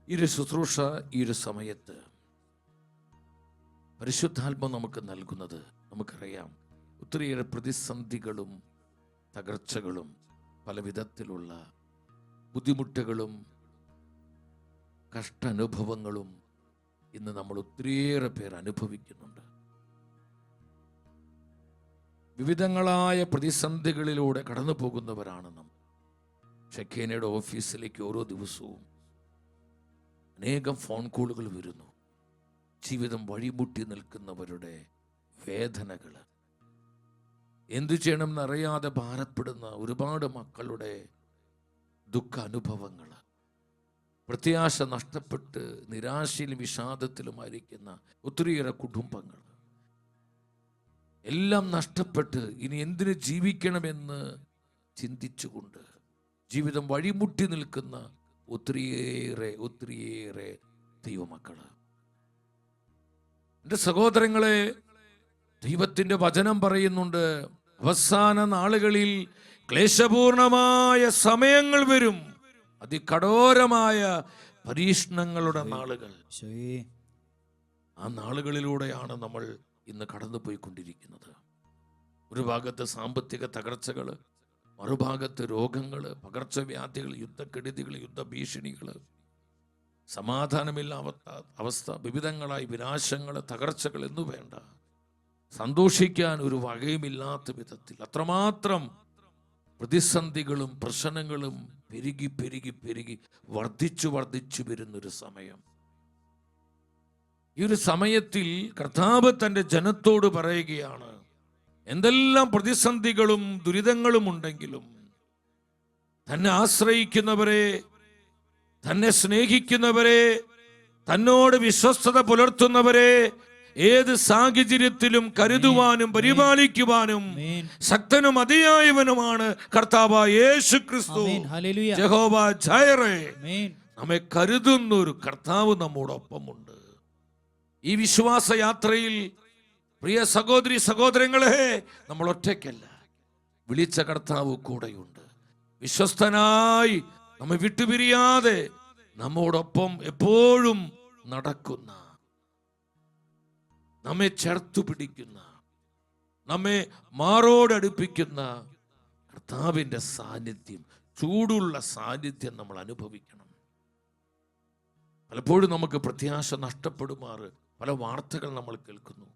ഈ ഒരു ശുശ്രൂഷ ഈ ഒരു സമയത്ത് പരിശുദ്ധാത്മ നമുക്ക് നൽകുന്നത് നമുക്കറിയാം. ഒത്തിരിയേറെ പ്രതിസന്ധികളും തകർച്ചകളും പല വിധത്തിലുള്ള ബുദ്ധിമുട്ടുകളും കഷ്ടാനുഭവങ്ങളും ഇന്ന് നമ്മൾ ഒത്തിരിയേറെ പേർ അനുഭവിക്കുന്നുണ്ട്. വിവിധങ്ങളായ പ്രതിസന്ധികളിലൂടെ കടന്നു പോകുന്നവരാണ് നമ്മൾ. ഷെഖേനയുടെ ഓഫീസിലേക്ക് ഓരോ ദിവസവും അനേകം ഫോൺ കോളുകൾ വരുന്നു. ജീവിതം വഴിമുട്ടി നിൽക്കുന്നവരുടെ വേദനകൾ, എന്തു ചെയ്യണമെന്നറിയാതെ ഭാരപ്പെടുന്ന ഒരുപാട് മക്കളുടെ ദുഃഖ അനുഭവങ്ങൾ, പ്രത്യാശ നഷ്ടപ്പെട്ട് നിരാശയിലും വിഷാദത്തിലുമായിരിക്കുന്ന ഒത്തിരിയേറെ കുടുംബങ്ങൾ, എല്ലാം നഷ്ടപ്പെട്ട് ഇനി എന്തിനു ജീവിക്കണമെന്ന് ചിന്തിച്ചുകൊണ്ട് ജീവിതം വഴിമുട്ടി നിൽക്കുന്ന ഒത്തിരിയേറെ ദൈവമക്കള്. എൻ്റെ സഹോദരങ്ങളെ, ദൈവത്തിൻ്റെ വചനം പറയുന്നുണ്ട്, അവസാന നാളുകളിൽ ക്ലേശപൂർണമായ സമയങ്ങൾ വരും, അതികഠോരമായ പരീക്ഷണങ്ങളുടെ നാളുകൾ. ആ നാളുകളിലൂടെയാണ് നമ്മൾ ഇന്ന് കടന്നു പോയിക്കൊണ്ടിരിക്കുന്നത്. ഒരു ഭാഗത്ത് സാമ്പത്തിക തകർച്ചകൾ, മറുഭാഗത്ത് രോഗങ്ങൾ, പകർച്ചവ്യാധികൾ, യുദ്ധക്കെടുതികൾ, യുദ്ധഭീഷണികൾ, സമാധാനമില്ലാത്ത അവസ്ഥ, വിവിധങ്ങളായി വിനാശങ്ങൾ, തകർച്ചകൾ എന്നു വേണ്ട, സന്തോഷിക്കാൻ ഒരു വകയുമില്ലാത്ത വിധത്തിൽ അത്രമാത്രം പ്രതിസന്ധികളും പ്രശ്നങ്ങളും പെരുകി വർദ്ധിച്ചു വരുന്നൊരു സമയം. ഈ ഒരു സമയത്തിൽ കർത്താവ് തൻ്റെ ജനത്തോട് പറയുകയാണ്, എന്തെല്ലാം പ്രതിസന്ധികളും ദുരിതങ്ങളും ഉണ്ടെങ്കിലും തന്നെ ആശ്രയിക്കുന്നവരെ, തന്നെ സ്നേഹിക്കുന്നവരെ, തന്നോട് വിശ്വസ്തത പുലർത്തുന്നവരെ ഏത് സാഹചര്യത്തിലും കരുതുവാനും പരിപാലിക്കുവാനും ശക്തനും അതിയായവനുമാണ് കർത്താവായ യേശു ക്രിസ്തു. യഹോവ ജയറേ, നമ്മെ കരുതുന്ന ഒരു കർത്താവ് നമ്മോടൊപ്പമുണ്ട്. ഈ വിശ്വാസ യാത്രയിൽ പ്രിയ സഹോദരി സഹോദരങ്ങളെ, നമ്മൾ ഒറ്റയ്ക്കല്ല. വിളിച്ച കർത്താവ് കൂടെയുണ്ട്. വിശ്വസ്തനായി നമ്മെ വിട്ടുപിരിയാതെ നമ്മോടൊപ്പം എപ്പോഴും നടക്കുന്ന, നമ്മെ ചേർത്തു പിടിക്കുന്ന, നമ്മെ മാറോടടുപ്പിക്കുന്ന കർത്താവിൻ്റെ സാന്നിധ്യം, ചൂടുള്ള സാന്നിധ്യം നമ്മൾ അനുഭവിക്കണം. പലപ്പോഴും നമുക്ക് പ്രത്യാശ നഷ്ടപ്പെടുമാറ് പല വാർത്തകൾ നമ്മൾ കേൾക്കുന്നു.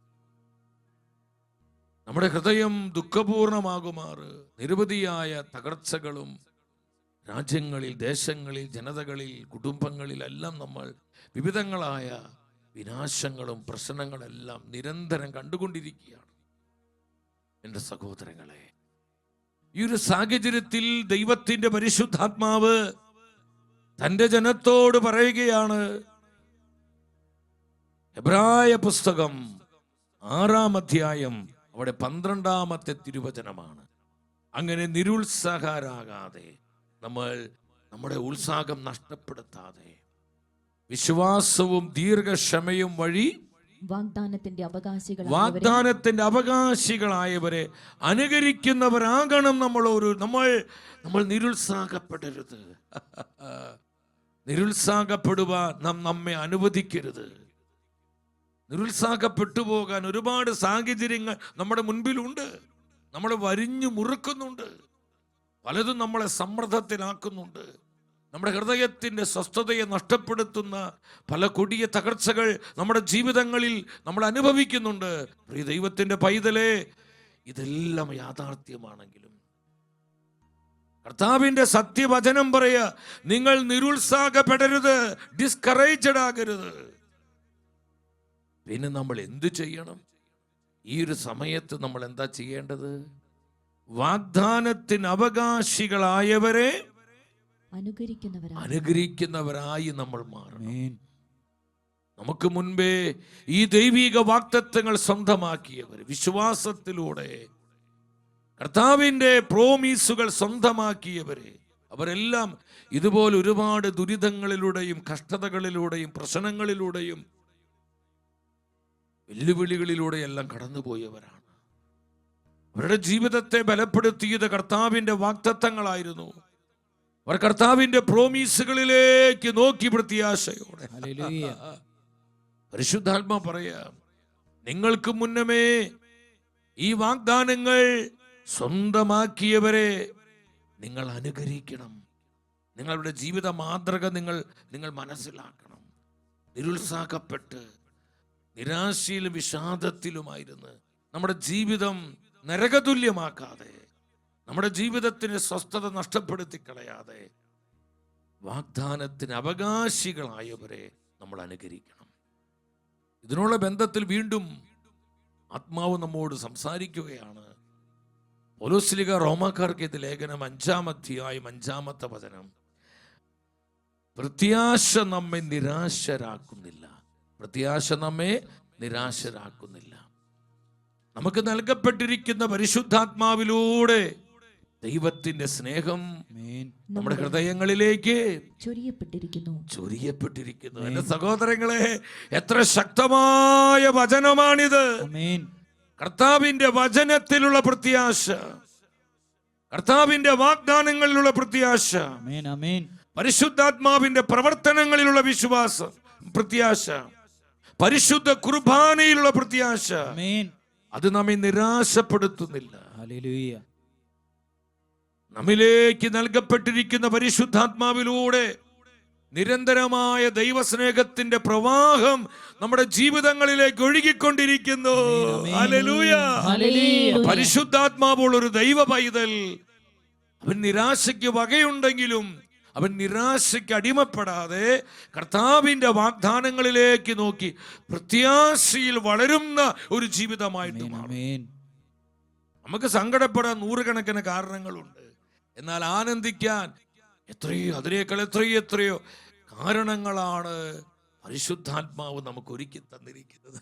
നമ്മുടെ ഹൃദയം ദുഃഖപൂർണമാകുമാറ് നിരവധിയായ തകർച്ചകളും രാജ്യങ്ങളിൽ, ദേശങ്ങളിൽ, ജനതകളിൽ, കുടുംബങ്ങളിലെല്ലാം നമ്മൾ വിവിധങ്ങളായ വിനാശങ്ങളും പ്രശ്നങ്ങളെല്ലാം നിരന്തരം കണ്ടുകൊണ്ടിരിക്കുകയാണ്. എൻ്റെ സഹോദരങ്ങളെ, ഈ ഒരു സാഹചര്യത്തിൽ ദൈവത്തിൻ്റെ പരിശുദ്ധാത്മാവ് തൻ്റെ ജനത്തോട് പറയുകയാണ്. എബ്രായ പുസ്തകം 6-ാം അധ്യായം, അവിടെ 12-ാമത്തെ തിരുവചനമാണ്. അങ്ങനെ നിരുത്സാഹരാകാതെ, നമ്മൾ നമ്മുടെ ഉത്സാഹം നഷ്ടപ്പെടുത്താതെ വിശ്വാസവും ദീർഘക്ഷമയും വഴി വാഗ്ദാനത്തിന്റെ അവകാശികളായവരെ അനുകരിക്കുന്നവരാകണം നമ്മൾ നിരുത്സാഹപ്പെടരുത്. നിരുത്സാഹപ്പെടുവാൻ നമ്മെ അനുവദിക്കരുത്. നിരുത്സാഹപ്പെട്ടു പോകാൻ ഒരുപാട് സാഹചര്യങ്ങൾ നമ്മുടെ മുൻപിലുണ്ട്. നമ്മളെ വരിഞ്ഞു മുറുക്കുന്നുണ്ട്. പലതും നമ്മളെ സമ്മർദ്ദത്തിലാക്കുന്നുണ്ട്. നമ്മുടെ ഹൃദയത്തിൻ്റെ സ്വസ്ഥതയെ നഷ്ടപ്പെടുത്തുന്ന പല കൊടിയ തകർച്ചകൾ നമ്മുടെ ജീവിതങ്ങളിൽ നമ്മൾ അനുഭവിക്കുന്നുണ്ട്. പ്രിയ ദൈവത്തിൻ്റെ പൈതലേ, ഇതെല്ലാം യാഥാർത്ഥ്യമാണെങ്കിലും കർത്താവിൻ്റെ സത്യവചനം പറയുക, നിങ്ങൾ നിരുത്സാഹപ്പെടരുത്, ഡിസ്കറേജഡ് ആകരുത്. പിന്നെ നമ്മൾ എന്തു ചെയ്യണം? ഈ ഒരു സമയത്ത് നമ്മൾ എന്താ ചെയ്യേണ്ടത്? വാഗ്ദാനത്തിന് അവകാശികളായവരെ അനുകരിക്കുന്നവരായി നമ്മൾ മാറണം. നമുക്ക് മുൻപേ ഈ ദൈവിക വാഗ്ദത്തങ്ങൾ സ്വന്തമാക്കിയവർ, വിശ്വാസത്തിലൂടെ കർത്താവിൻ്റെ പ്രോമീസുകൾ സ്വന്തമാക്കിയവരെ, അവരെല്ലാം ഇതുപോലെ ഒരുപാട് ദുരിതങ്ങളിലൂടെയും കഷ്ടതകളിലൂടെയും പ്രശ്നങ്ങളിലൂടെയും വെല്ലുവിളികളിലൂടെയെല്ലാം കടന്നുപോയവരാണ്. അവരുടെ ജീവിതത്തെ ബലപ്പെടുത്തിയത് കർത്താവിൻ്റെ വാഗ്ദത്തങ്ങളായിരുന്നു. അവർ കർത്താവിന്റെ പ്രോമീസുകളിലേക്ക് നോക്കി പ്രത്യാശയോടെ. പരിശുദ്ധാത്മാ പറയാം, നിങ്ങൾക്ക് മുന്നമേ ഈ വാഗ്ദാനങ്ങൾ സ്വന്തമാക്കിയവരെ നിങ്ങൾ അനുകരിക്കണം. നിങ്ങളുടെ ജീവിത മാതൃക നിങ്ങൾ മനസ്സിലാക്കണം. നിരുത്സാഹപ്പെട്ട് നിരാശയിലും വിഷാദത്തിലുമായിരുന്ന് നമ്മുടെ ജീവിതം നരകതുല്യമാക്കാതെ, നമ്മുടെ ജീവിതത്തിന് സ്വസ്ഥത നഷ്ടപ്പെടുത്തി കളയാതെ വാഗ്ദാനത്തിന് അവകാശികളായവരെ നമ്മൾ അനുകരിക്കണം. ഇതിനുള്ള ബന്ധത്തിൽ വീണ്ടും ആത്മാവ് നമ്മോട് സംസാരിക്കുകയാണ്. പൗലോസ്ലീഹ റോമാക്കാർക്ക് ഇത് ലേഖനം 5-ാം അധ്യായം 5-ാമത്തെ വചനം. പ്രത്യാശ നമ്മെ നിരാശരാക്കുന്നില്ല. പ്രത്യാശ നമ്മെ നിരാശരാക്കുന്നില്ല. നമുക്ക് നൽകപ്പെട്ടിരിക്കുന്ന പരിശുദ്ധാത്മാവിലൂടെ ദൈവത്തിന്റെ സ്നേഹം നമ്മുടെ ഹൃദയങ്ങളിലേക്ക് ചൊരിയപ്പെട്ടിരിക്കുന്നു. എന്റെ സഹോദരങ്ങളെ, എത്ര ശക്തമായ വചനമാണിത്! കർത്താവിന്റെ വചനത്തിലുള്ള പ്രത്യാശ, കർത്താവിന്റെ വാഗ്ദാനങ്ങളിലുള്ള പ്രത്യാശ, പരിശുദ്ധാത്മാവിന്റെ പ്രവർത്തനങ്ങളിലുള്ള വിശ്വാസം, പ്രത്യാശ, പരിശുദ്ധ കുർബാനയിലുള്ള പ്രത്യാശ, അത് നമ്മെ നിരാശപ്പെടുത്തുന്നില്ല. നമ്മിലേക്ക് നൽകപ്പെട്ടിരിക്കുന്ന പരിശുദ്ധാത്മാവിലൂടെ നിരന്തരമായ ദൈവസ്നേഹത്തിന്റെ പ്രവാഹം നമ്മുടെ ജീവിതങ്ങളിലേക്ക് ഒഴുകിക്കൊണ്ടിരിക്കുന്നു. ഹല്ലേലൂയ! പരിശുദ്ധാത്മാവുള്ള ഒരു ദൈവ പൈതൽ, അവൻ നിരാശയ്ക്ക് വകയുണ്ടെങ്കിലും അവൻ നിരാശയ്ക്ക് അടിമപ്പെടാതെ കർത്താവിന്റെ വാഗ്ദാനങ്ങളിലേക്ക് നോക്കി പ്രത്യാശയിൽ വളരുന്ന ഒരു ജീവിതമായിട്ട് മാറും. നമുക്ക് സങ്കടപ്പെടാൻ നൂറുകണക്കിന് കാരണങ്ങളുണ്ട്. എന്നാൽ ആനന്ദിക്കാൻ അതിനേക്കാൾ എത്രയോ കാരണങ്ങളാണ് പരിശുദ്ധാത്മാവ് നമുക്ക് ഒരുക്കി തന്നിരിക്കുന്നത്.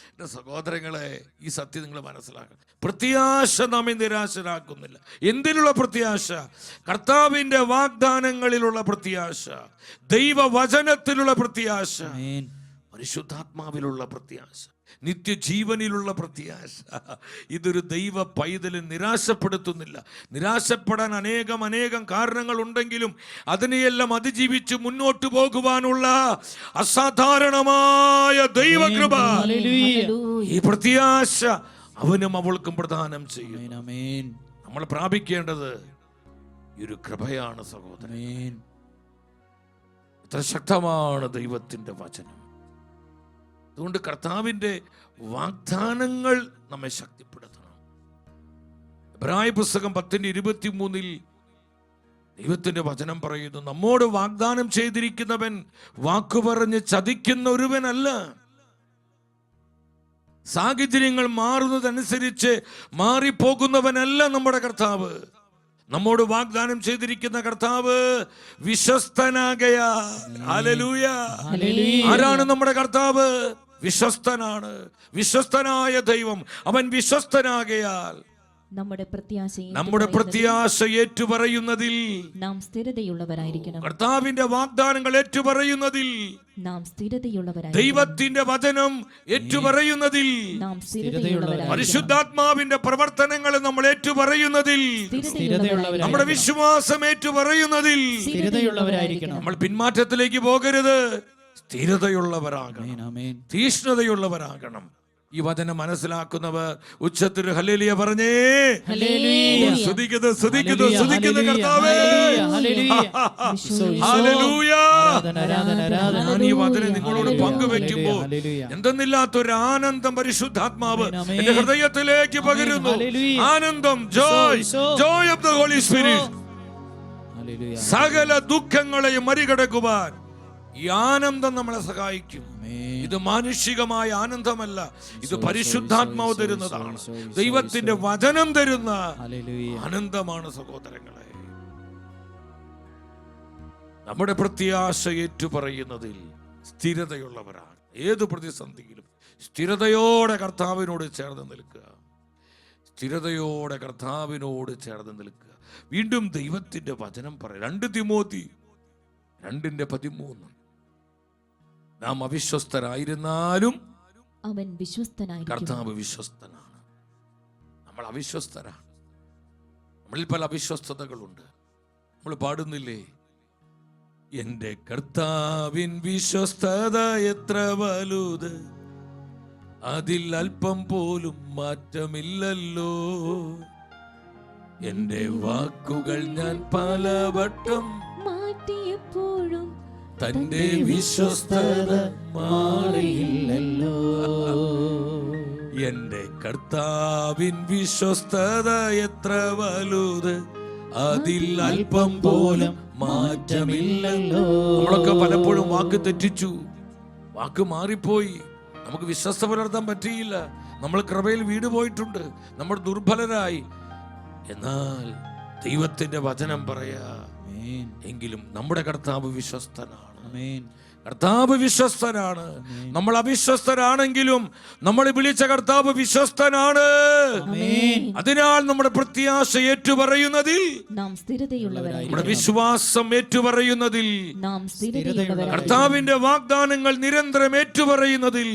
എൻ്റെ സഹോദരങ്ങളെ, ഈ സത്യം നിങ്ങൾ മനസ്സിലാക്കണം. പ്രത്യാശ നമ്മെ നിരാശരാക്കുന്നില്ല. എന്തിനുള്ള പ്രത്യാശ? കർത്താവിന്റെ വാഗ്ദാനങ്ങളിലുള്ള പ്രത്യാശ, ദൈവവചനത്തിലുള്ള പ്രത്യാശ, പരിശുദ്ധാത്മാവിലുള്ള പ്രത്യാശ, നിത്യജീവനിലുള്ള പ്രത്യാശ. ഇതൊരു ദൈവ പൈതലിനെ നിരാശപ്പെടുത്തുന്നില്ല. നിരാശപ്പെടാൻ അനേകം കാരണങ്ങൾ ഉണ്ടെങ്കിലും അതിനെയെല്ലാം അതിജീവിച്ച് മുന്നോട്ട് പോകുവാനുള്ള അസാധാരണമായ ദൈവകൃപ, ഈ പ്രത്യാശ അവനും അവൾക്കും പ്രദാനം ചെയ്യും. നമ്മൾ പ്രാപിക്കേണ്ടത് ഈ ഒരു കൃപയാണ് സഹോദരൻ. എത്ര ശക്തമാണ് ദൈവത്തിന്റെ വചനം! അതുകൊണ്ട് കർത്താവിന്റെ വാഗ്ദാനങ്ങൾ നമ്മെ ശക്തിപ്പെടുത്തണം. എബ്രായ പുസ്തകം 10:23 ദൈവത്തിന്റെ വചനം പറയുന്നു, നമ്മോട് വാഗ്ദാനം ചെയ്തിരിക്കുന്നവൻ വാക്കുപറഞ്ഞ് ചതിക്കുന്ന ഒരുവനല്ല. സാഹചര്യങ്ങൾ മാറുന്നതനുസരിച്ച് മാറിപ്പോകുന്നവനല്ല നമ്മുടെ കർത്താവ്. നമ്മോട് വാഗ്ദാനം ചെയ്തിരിക്കുന്ന കർത്താവ് വിശ്വസ്തനാകയാൽ. ഹല്ലേലൂയ! ആരാണ് നമ്മുടെ കർത്താവ്? വിശ്വസ്തനാണ്. വിശ്വസ്തനായ ദൈവം, അവൻ വിശ്വസ്തനാകയാൽ നമ്മുടെ പ്രത്യാശ ഏറ്റുപറയുന്നതിൽ നാം സ്ഥിരതയുള്ളവരായിരിക്കണം. കർത്താവിന്റെ വാഗ്ദാനങ്ങൾ ഏറ്റുപറയുന്നതിൽ നാം സ്ഥിരതയുള്ളവരായിരിക്കണം. ദൈവത്തിന്റെ വചനം ഏറ്റുപറയുന്നതിൽ നാം സ്ഥിരതയുള്ളവരായിരിക്കണം. പരിശുദ്ധാത്മാവിന്റെ പ്രവർത്തനങ്ങൾ നമ്മൾ ഏറ്റുപറയുന്നതിൽ, നമ്മുടെ വിശ്വാസം ഏറ്റുപറയുന്നതിൽ സ്ഥിരതയുള്ളവരായിരിക്കണം. നമ്മൾ പിന്മാറ്റത്തിലേക്ക് പോകരുത്. സ്ഥിരതയുള്ളവരാകണം, തീഷ്ണതയുള്ളവരാകണം. ഈ വചനം മനസ്സിലാക്കുന്നവർ ഉച്ചത്തിൽ ഹല്ലേലൂയ പറഞ്ഞേ. സ്തുതിക്കുന്നു കർത്താവേ. ഹല്ലേലൂയ! ഞാൻ ഈ വചനം നിങ്ങളോട് പങ്കുവെക്കുമ്പോൾ എന്തെന്നില്ലാത്തൊരു ആനന്ദം പരിശുദ്ധാത്മാവ് എന്റെ ഹൃദയത്തിലേക്ക് പകരുന്നു. ആനന്ദം, joy of the holy spirit. സകല ദുഃഖങ്ങളെയും മറികടക്കുവാൻ ഈ ആനന്ദം നമ്മളെ സഹായിക്കും. ഇത് മാനുഷികമായ ആനന്ദമല്ല, ഇത് പരിശുദ്ധാത്മാവ് തരുന്നതാണ്. ദൈവത്തിന്റെ വചനം തരുന്ന ആനന്ദമാണ് സഹോദരങ്ങളെ. നമ്മുടെ പ്രത്യാശ ഏറ്റുപറയുന്നതിൽ സ്ഥിരതയുള്ളവരാണ്. ഏത് പ്രതിസന്ധിയിലും സ്ഥിരതയോടെ കർത്താവിനോട് ചേർന്ന് നിൽക്കുക. സ്ഥിരതയോടെ കർത്താവിനോട് ചേർന്ന് നിൽക്കുക. വീണ്ടും ദൈവത്തിന്റെ വചനം പറയും. 2 തിമോത്തി 2:13 നാം അവിശ്വസ്തരായിരുന്നാലും അവൻ വിശ്വസ്തനായിരിക്കും. കർത്താവ് വിശ്വസ്തനാണ്. നമ്മൾ അവിശ്വസ്തരാണ്. നമ്മളിൽ പല അവിശ്വസ്തതകളുണ്ട്. നമ്മൾ പാടുന്നില്ലേ, എന്റെ കർത്താവിൻ വിശ്വസ്തത എത്ര വലുത്, അതിൽ അല്പം പോലും മാറ്റമില്ലല്ലോ. എന്റെ വാക്കുകൾ ഞാൻ പലവട്ടം മാറ്റിയപ്പോഴും തന്റെ വിശ്വസ്തത മാറിയില്ലല്ലോ. എന്റെ കർത്താവിൻ വിശ്വസ്തത എത്ര വലുത്, അതിൽ അല്പം പോലും മാറ്റമില്ലല്ലോ. നമ്മളൊക്കെ പലപ്പോഴും വാക്ക് തെറ്റിച്ചു, വാക്ക് മാറിപ്പോയി, നമുക്ക് വിശ്വസ്ത പുലർത്താൻ പറ്റിയില്ല, നമ്മൾ കൃപയിൽ വീട് പോയിട്ടുണ്ട്, നമ്മൾ ദുർബലരായി. എന്നാൽ ദൈവത്തിന്റെ വചനം പറയാ, എങ്കിലും നമ്മുടെ കർത്താവ് വിശ്വസ്തനാണ്. കർത്താവ് വിശ്വസ്തനാണ്. നമ്മൾ അവിശ്വസ്തരാണെങ്കിലും നമ്മളെ വിളിച്ച കർത്താവ് വിശ്വസ്തനാണ്. അതിനാൽ നമ്മുടെ പ്രത്യാശ ഏറ്റുപറയുന്നതിൽ നാം സ്ഥിരതയുള്ളവരായി, നമ്മുടെ വിശ്വാസം ഏറ്റുപറയുന്നതിൽ, നാം സ്ഥിരതയുള്ളവരായി, കർത്താവിന്റെ വാഗ്ദാനങ്ങൾ നിരന്തരം ഏറ്റുപറയുന്നതിൽ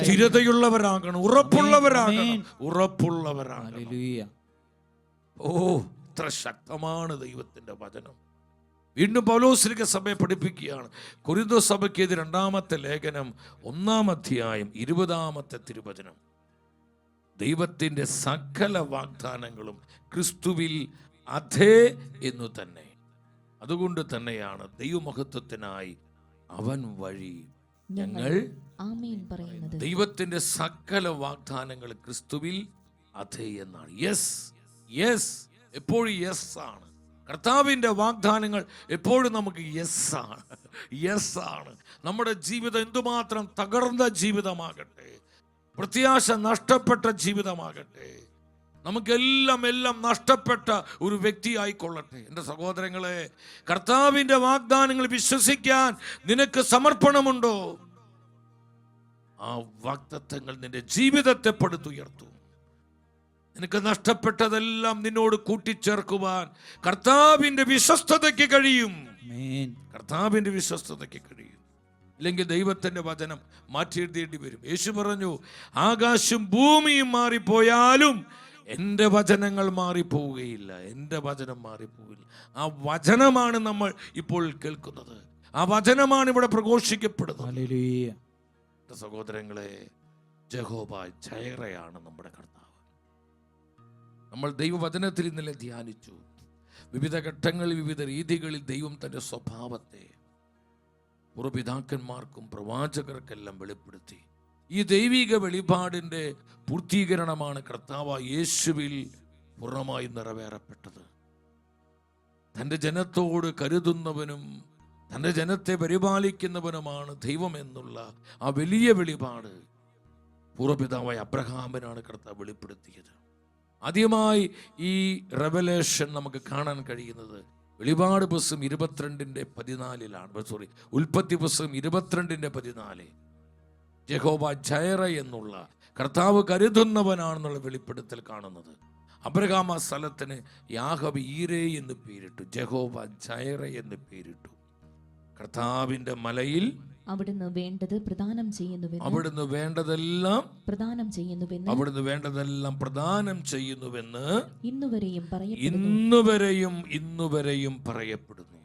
സ്ഥിരതയുള്ളവരാകണം, ഉറപ്പുള്ളവരാകണം, ഉറപ്പുള്ളവരാകണം. ഓ, ഇത്ര ശക്തമാണ് ദൈവത്തിന്റെ വചനം. വീണ്ടും പൗലോസ്ലിക സഭയെ പഠിപ്പിക്കുകയാണ്. കൊരിന്തോസ് സഭയ്ക്ക് ഇത് 2-ാമത്തെ ലേഖനം 1-ാം അധ്യായം 20-ാമത്തെ തിരുവചനം. ദൈവത്തിന്റെ സകല വാഗ്ദാനങ്ങളും ക്രിസ്തുവിൽ അഥേ എന്നു തന്നെ. അതുകൊണ്ട് തന്നെയാണ് ദൈവമഹത്വത്തിനായി അവൻ വഴി ഞങ്ങൾ ആമേൻ പറയുന്നത്. ദൈവത്തിന്റെ സകല വാഗ്ദാനങ്ങൾ ക്രിസ്തുവിൽ അഥേ എന്നാണ്. യെസ്, യെസ്, എപ്പോഴും യെസ് ആണ്. കർത്താവിൻ്റെ വാഗ്ദാനങ്ങൾ എപ്പോഴും നമുക്ക് യെസ് ആണ്, യെസ് ആണ്. നമ്മുടെ ജീവിതം എന്തുമാത്രം തകർന്ന ജീവിതമാകട്ടെ, പ്രത്യാശ നഷ്ടപ്പെട്ട ജീവിതമാകട്ടെ, നമുക്കെല്ലാം നഷ്ടപ്പെട്ട ഒരു വ്യക്തി ആയിക്കൊള്ളട്ടെ, എൻ്റെ സഹോദരങ്ങളെ, കർത്താവിൻ്റെ വാഗ്ദാനങ്ങൾ വിശ്വസിക്കാൻ നിനക്ക് സമർപ്പണമുണ്ടോ? ആ വാഗ്ദത്തങ്ങൾ നിന്റെ ജീവിതത്തെ പടുത്തുയർത്തും. നിനക്ക് നഷ്ടപ്പെട്ടതെല്ലാം നിന്നോട് കൂട്ടിച്ചേർക്കുവാൻ കർത്താവിന്റെ വിശ്വസ്തതയ്ക്ക് കഴിയും. കർത്താവിന്റെ വിശ്വസ്തതയ്ക്ക് കഴിയും. ഇല്ലെങ്കിൽ ദൈവത്തിന്റെ വചനം മാറ്റിയെഴുതേണ്ടി വരും. യേശു പറഞ്ഞു, ആകാശം ഭൂമിയും മാറിപ്പോയാലും എൻ്റെ വചനങ്ങൾ മാറിപ്പോവുകയില്ല, എൻ്റെ വചനം മാറിപ്പോവില്ല. ആ വചനമാണ് നമ്മൾ ഇപ്പോൾ കേൾക്കുന്നത്, ആ വചനമാണ് ഇവിടെ പ്രഘോഷിക്കപ്പെടുന്നത്. സഹോദരങ്ങളെ, യഹോവ ജയറയാണ് നമ്മുടെ കർത്താവ്. നമ്മൾ ദൈവവചനത്തിൽ ഇന്നലെ ധ്യാനിച്ചു. വിവിധ ഘട്ടങ്ങളിൽ, വിവിധ രീതികളിൽ ദൈവം തൻ്റെ സ്വഭാവത്തെ പൂർവ്വപിതാക്കന്മാർക്കും പ്രവാചകർക്കെല്ലാം വെളിപ്പെടുത്തി. ഈ ദൈവിക വെളിപാടിൻ്റെ പൂർത്തീകരണമാണ് കർത്താവ് യേശുവിൽ പൂർണ്ണമായി നിറവേറപ്പെട്ടത്. തൻ്റെ ജനത്തോട് കരുതുന്നവനും തൻ്റെ ജനത്തെ പരിപാലിക്കുന്നവനുമാണ് ദൈവം എന്നുള്ള ആ വലിയ വെളിപാട് പൂർവ്വപിതാവായ അബ്രഹാമിനാണ് കർത്താവ് വെളിപ്പെടുത്തിയത്. ആദ്യമായി ഈ റെവലേഷൻ നമുക്ക് കാണാൻ കഴിയുന്നത് വെളിപാട് പുസ്തകം 22:14 ഉൽപ്പത്തി പുസ്തകം 22:14. യഹോവ ജയറ എന്നുള്ള കർത്താവ് കരുതുന്നവനാണെന്നുള്ള വെളിപ്പെടുത്തൽ കാണുന്നത്. അബ്രഹാം ആ സ്ഥലത്തിന് യാഹവേ ഈരേ എന്ന് പേരിട്ടു, യഹോവ ജയറ എന്ന് പേരിട്ടു. കർത്താവിന്റെ മലയിൽ അവിടുന്ന് വേണ്ടത് പ്രദാനം ചെയ്യുന്നുവെന്ന്, അവിടുന്ന് വേണ്ടതെല്ലാം പ്രദാനം ചെയ്യുന്നുവെന്ന്, അവിടുന്ന് വേണ്ടതെല്ലാം പ്രദാനം ചെയ്യുന്നുവെന്ന് ഇന്നുവരെയും പറയപ്പെടുന്നു.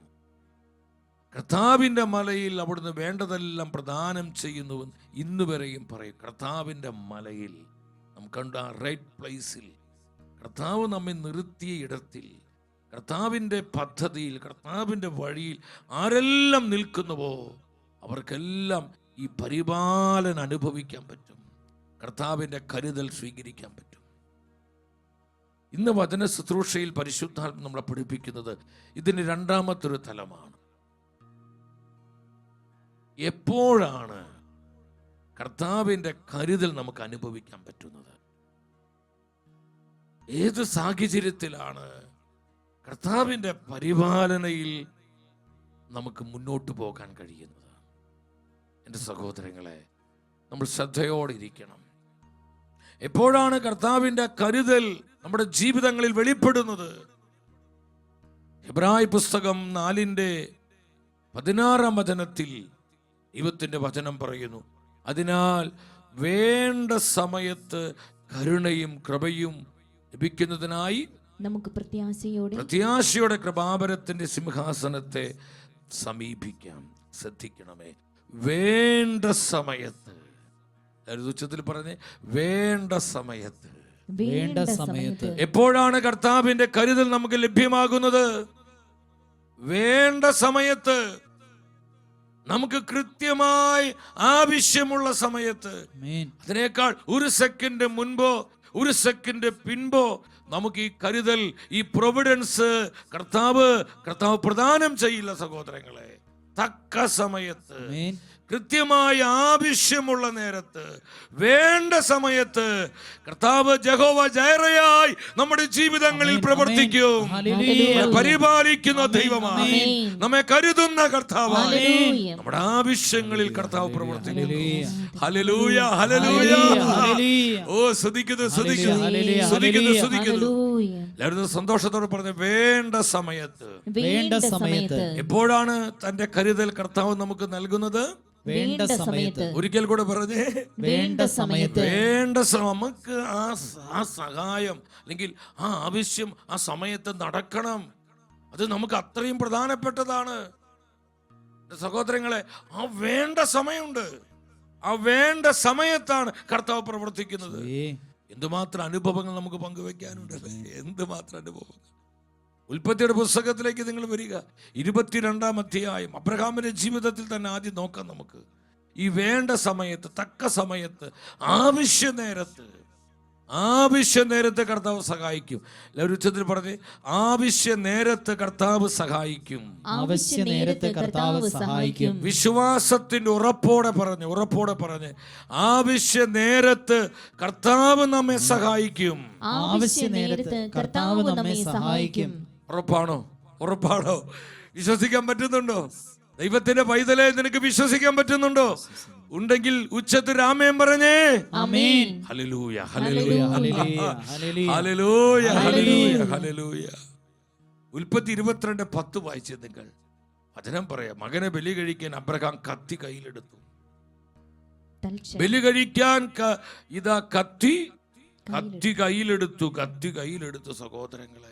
കർത്താവിന്റെ മലയിൽ അവിടുന്ന് വേണ്ടതെല്ലാം പ്രദാനം ചെയ്യുന്നുവെന്ന് ഇന്നുവരെയും പറയും. കർത്താവിന്റെ മലയിൽ നാം കണ്ട ആ റൈറ്റ് പ്ലേസിൽ, കർത്താവ് നമ്മെ നിർത്തിയ ഇടത്തിൽ, കർത്താവിൻ്റെ പദ്ധതിയിൽ, കർത്താവിൻ്റെ വഴിയിൽ ആരെല്ലാം നിൽക്കുന്നുവോ അവർക്കെല്ലാം ഈ പരിപാലനം അനുഭവിക്കാൻ പറ്റും, കർത്താവിൻ്റെ കരുതൽ സ്വീകരിക്കാൻ പറ്റും. ഇന്ന് വചന ശുശ്രൂഷയിൽ പരിശുദ്ധാത്മ നമ്മളെ പഠിപ്പിക്കുന്നത് ഇതിന് 2-ാമത്തൊരു തലമാണ്. എപ്പോഴാണ് കർത്താവിൻ്റെ കരുതൽ നമുക്ക് അനുഭവിക്കാൻ പറ്റുന്നത്? ഏത് സാഹചര്യത്തിലാണ് കർത്താവിൻ്റെ പരിപാലനയിൽ നമുക്ക് മുന്നോട്ട് പോകാൻ കഴിയുന്നത്? എൻ്റെ സഹോദരങ്ങളെ, നമ്മൾ ശ്രദ്ധയോടെ ഇരിക്കണം. എപ്പോഴാണ് കർത്താവിൻ്റെ കരുതൽ നമ്മുടെ ജീവിതങ്ങളിൽ വെളിപ്പെടുന്നത്? എബ്രായ പുസ്തകം 4:16 വചനത്തിൽ ദൈവത്തിൻ്റെ വചനം പറയുന്നു, അതിനാൽ വേണ്ട സമയത്ത് കരുണയും കൃപയും ലഭിക്കുന്നതിനായി നമുക്ക് പ്രത്യാശയോടെ പ്രത്യാശയോടെ കൃപാവരത്തിന്റെ സിംഹാസനത്തെ സമീപിക്കാം. ശ്രദ്ധിക്കണമേ, വേണ്ട സമയത്ത്, ഉച്ചത്തിൽ പറഞ്ഞ് വേണ്ട സമയത്ത്. വേണ്ട സമയത്ത് എപ്പോഴാണ് കർത്താവിന്റെ കരുതൽ നമുക്ക് ലഭ്യമാകുന്നത്? വേണ്ട സമയത്ത്, നമുക്ക് കൃത്യമായി ആവശ്യമുള്ള സമയത്ത്. അതിനേക്കാൾ ഒരു സെക്കൻഡ് മുൻപോ ഒരു സെക്കൻഡ് പിൻപോ നമുക്ക് ഈ കരുതൽ, ഈ പ്രൊവിഡൻസ് കർത്താവ് പ്രദാനം ചെയ്യില്ല സഹോദരങ്ങളെ. തക്ക സമയത്ത്, കൃത്യമായ ആവശ്യമുള്ള നേരത്ത്, വേണ്ട സമയത്ത് കർത്താവ് യഹോവ ജൈറയായി നമ്മുടെ ജീവിതങ്ങളിൽ പ്രവർത്തിക്കും. പരിപാലിക്കുന്ന ദൈവമായി, നമ്മെ കരുതുന്ന കർത്താവായി നമ്മുടെ ആവശ്യങ്ങളിൽ കർത്താവ് പ്രവർത്തിക്കുന്നു. Hallelujah, hallelujah. ഓ സ്തുതിക്കുന്നു, സ്തുതിക്കുന്നു, സ്തുതിക്കുന്നു, സ്തുതിക്കുന്നു. എല്ലാവരും സന്തോഷത്തോടെ പറഞ്ഞു, വേണ്ട സമയത്ത്. വേണ്ട സമയത്ത് എപ്പോഴാണ് തന്റെ കരുതൽ കർത്താവ് നമുക്ക് നൽകുന്നത്? വേണ്ട സമയത്ത്. ഒരിക്കൽ കൂടെ പറഞ്ഞേ, വേണ്ട സമയത്ത്. വേണ്ട നമുക്ക് ആ സഹായം അല്ലെങ്കിൽ ആ ആവശ്യം ആ സമയത്ത് നടക്കണം. അത് നമുക്ക് അത്രയും പ്രധാനപ്പെട്ടതാണ് സഹോദരങ്ങളെ. ആ വേണ്ട സമയമുണ്ട്, ആ വേണ്ട സമയത്താണ് കർത്താവ് പ്രവർത്തിക്കുന്നത്. എന്തുമാത്രം അനുഭവങ്ങൾ നമുക്ക് പങ്കുവെക്കാനുണ്ട്, എന്തുമാത്രം അനുഭവങ്ങൾ. ഉൽപ്പത്തിയുടെ പുസ്തകത്തിലേക്ക് നിങ്ങൾ വരിക, 22-ാം അധ്യായം. അബ്രഹാമിന്റെ ജീവിതത്തിൽ തന്നെ ആദ്യം നോക്കാം നമുക്ക്. ഈ വേണ്ട സമയത്ത്, തക്ക സമയത്ത്, ആവശ്യ നേരത്ത് കർത്താവ് സഹായിക്കും. എല്ലാവരും ഉച്ചത്തിൽ പറഞ്ഞ്, ആവശ്യ നേരത്ത് കർത്താവ് സഹായിക്കും. ആവശ്യ നേരത്ത് കർത്താവ് സഹായിക്കും. വിശ്വാസത്തിന്റെ ഉറപ്പോടെ പറഞ്ഞ് ആവശ്യ നേരത്ത് കർത്താവ് നമ്മെ സഹായിക്കും. ആവശ്യ നേരത്ത് കർത്താവ് നമ്മെ സഹായിക്കും. ഉറപ്പാണോ? വിശ്വസിക്കാൻ പറ്റുന്നുണ്ടോ? ദൈവത്തിന്റെ പൈതലെ, നിനക്ക് വിശ്വസിക്കാൻ പറ്റുന്നുണ്ടോ? ഉണ്ടെങ്കിൽ ഉച്ചത്തിൽ ആമേൻ പറഞ്ഞേ. ആമേൻ. ഹല്ലേലൂയ, ഹല്ലേലൂയ, ഹല്ലേലൂയ, ഹല്ലേലൂയ, ഹല്ലേലൂയ. ഉൽപ്പത്തി 22:10 വായിച്ചേ നിങ്ങൾ. വചനം പറയാം, മകനെ ബലി കഴിക്കാൻ അബ്രഹാം കത്തി കയ്യിലെടുത്തു. ബലി കഴിക്കാൻ ഇതാ കത്തി കയ്യിലെടുത്തു സഹോദരങ്ങളെ.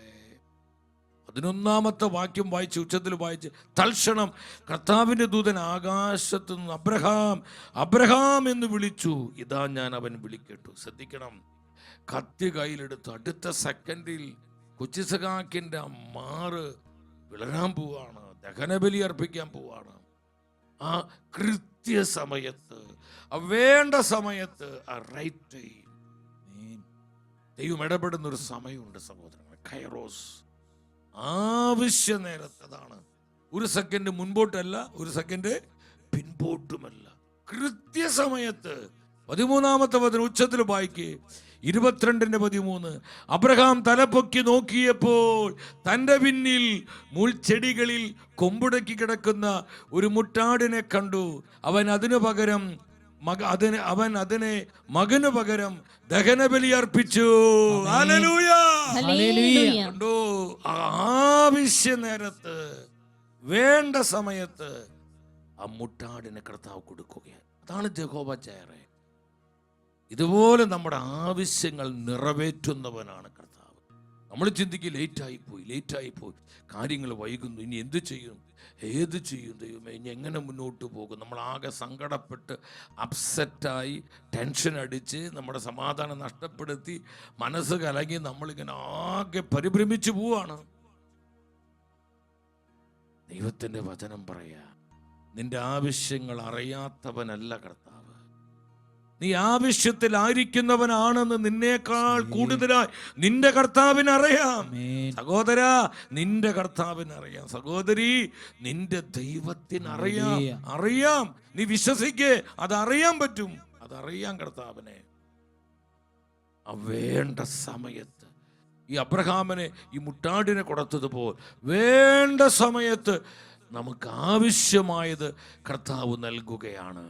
11-ാമത്തെ വാക്യം വായിച്ച്, ഉച്ചത്തിൽ വായിച്ച്, തൽക്ഷണം കർത്താവിന്റെ ദൂതൻ ആകാശത്തു നിന്ന് അബ്രഹാം എന്ന് വിളിച്ചു. ഇതാ ഞാൻ അവൻ വിളിക്കട്ടു. ശ്രദ്ധിക്കണം, കത്തി കയ്യിലെടുത്തു. അടുത്ത സെക്കൻഡിൽ കൊച്ചിസഖാക്കിന്റെ മാറ് വിളരാൻ പോവാണ്, ദഹനബലി അർപ്പിക്കാൻ പോവാണ്. ആ കൃത്യസമയത്ത്, വേണ്ട സമയത്ത്, ആ റൈറ്റ് ടൈം. ദൈവം ഇടപെടുന്ന ഒരു സമയമുണ്ട് സഹോദരങ്ങളെ, കൈറോസ്. ആവശ്യ നേരത്തതാണ്. ഒരു സെക്കൻഡ് മുൻപോട്ടല്ല, ഒരു സെക്കൻഡ് പിൻപോട്ടുമല്ല, കൃത്യസമയത്ത്. 13-ാമത്തെ വചനം ഉച്ചത്തിൽ വായിക്കേ, 22:13. അബ്രഹാം തലപ്പൊക്കി നോക്കിയപ്പോൾ തന്റെ പിന്നിൽ മുൾച്ചെടികളിൽ കൊമ്പുടക്കി കിടക്കുന്ന ഒരു മുട്ടാടിനെ കണ്ടു. അവൻ അതിനു പകരം ദഹനബലി അർപ്പിച്ചു. ഹല്ലേലൂയ. കണ്ടോ, ആവശ്യ നേരത്ത്, വേണ്ട സമയത്ത് ആ മുട്ടാടിനെ കർത്താവ് കൊടുക്കുകയാണ്. അതാണ് യഹോവ ജൈറേ. ഇതുപോലെ നമ്മുടെ ആവശ്യങ്ങൾ നിറവേറ്റുന്നവനാണ് കർത്താവ്. നമ്മൾ ചിന്തിക്കും, ലേറ്റായി പോയി, കാര്യങ്ങൾ വൈകുന്നു, ഇനി എന്ത് ചെയ്യും, ദൈവമേ, ഇനി എങ്ങനെ മുന്നോട്ട് പോകും? നമ്മളാകെ സങ്കടപ്പെട്ട്, അപ്സെറ്റായി, ടെൻഷൻ അടിച്ച്, നമ്മുടെ സമാധാനം നഷ്ടപ്പെടുത്തി, മനസ്സ് കലങ്ങി നമ്മളിങ്ങനെ ആകെ പരിഭ്രമിച്ചു പോവാണ്. ദൈവത്തിന്റെ വചനം പറയാ, നിന്റെ ആവശ്യങ്ങൾ അറിയാത്തവനല്ല കർത്താവ്. നീ ആവശ്യത്തിലായിരിക്കുന്നവനാണെന്ന് നിന്നേക്കാൾ കൂടുതലായി നിന്റെ കർത്താവിന് അറിയാം. സഹോദരാ, നിന്റെ കർത്താവിന് അറിയാം. സഹോദരി, നിന്റെ ദൈവത്തിന് അറിയാം. നീ വിശ്വസിക്കേ, അതറിയാൻ പറ്റും, അതറിയാം കർത്താവിനെ. വേണ്ട സമയത്ത് ഈ അബ്രഹാമിനെ ഈ മുട്ടാടിനെ കൊടുത്തതുപോലെ വേണ്ട സമയത്ത് നമുക്ക് ആവശ്യമായത് കർത്താവ് നൽകുകയാണ്.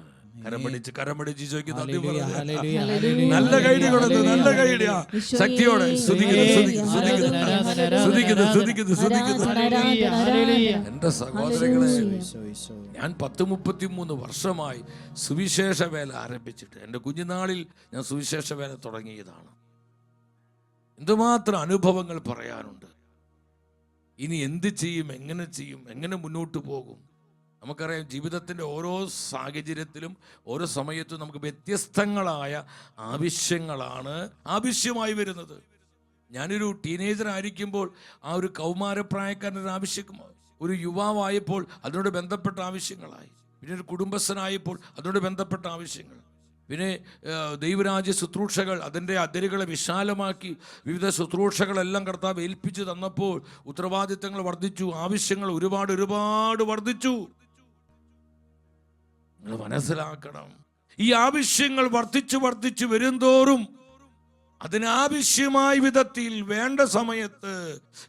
കരമടിച്ച് ചോദിക്കുന്ന നല്ല കൈഡി കൊടുത്തു, നല്ല കൈഡിയാ, ശക്തിയോടെ എന്റെ സഹോദരങ്ങളെ, ഞാൻ 10-33 വർഷമായി സുവിശേഷ വേല ആരംഭിച്ചിട്ട്. എൻ്റെ കുഞ്ഞുനാളിൽ ഞാൻ സുവിശേഷ വേല തുടങ്ങിയതാണ്. എന്തുമാത്രം അനുഭവങ്ങൾ പറയാനുണ്ട്. ഇനി എന്ത് ചെയ്യും, എങ്ങനെ മുന്നോട്ട് പോകും? നമുക്കറിയാം, ജീവിതത്തിൻ്റെ ഓരോ സാഹചര്യത്തിലും ഓരോ സമയത്തും നമുക്ക് വ്യത്യസ്തങ്ങളായ ആവശ്യങ്ങളാണ് ആവശ്യമായി വരുന്നത്. ഞാനൊരു ടീനേജർ ആയിരിക്കുമ്പോൾ ആ ഒരു കൗമാരപ്രായക്കാരൻ്റെ ആവശ്യം, ഒരു യുവാവായപ്പോൾ അതിനോട് ബന്ധപ്പെട്ട ആവശ്യങ്ങളായി, പിന്നെ ഒരു കുടുംബസ്ഥനായപ്പോൾ അതിനോട് ബന്ധപ്പെട്ട ആവശ്യങ്ങൾ, പിന്നെ ദൈവരാജ്യ ശുശ്രൂഷകൾ അതിൻ്റെ അതിരുകളെ വിശാലമാക്കി വിവിധ ശുശ്രൂഷകളെല്ലാം കർത്താവ് ഏൽപ്പിച്ചു തന്നപ്പോൾ ഉത്തരവാദിത്തങ്ങൾ വർദ്ധിച്ചു, ആവശ്യങ്ങൾ ഒരുപാട് വർദ്ധിച്ചു. നിങ്ങൾ മനസ്സിലാക്കണം, ഈ ആവശ്യങ്ങൾ വർദ്ധിച്ചു വരുന്തോറും അതിനാവശ്യമായ വിധത്തിൽ വേണ്ട സമയത്ത്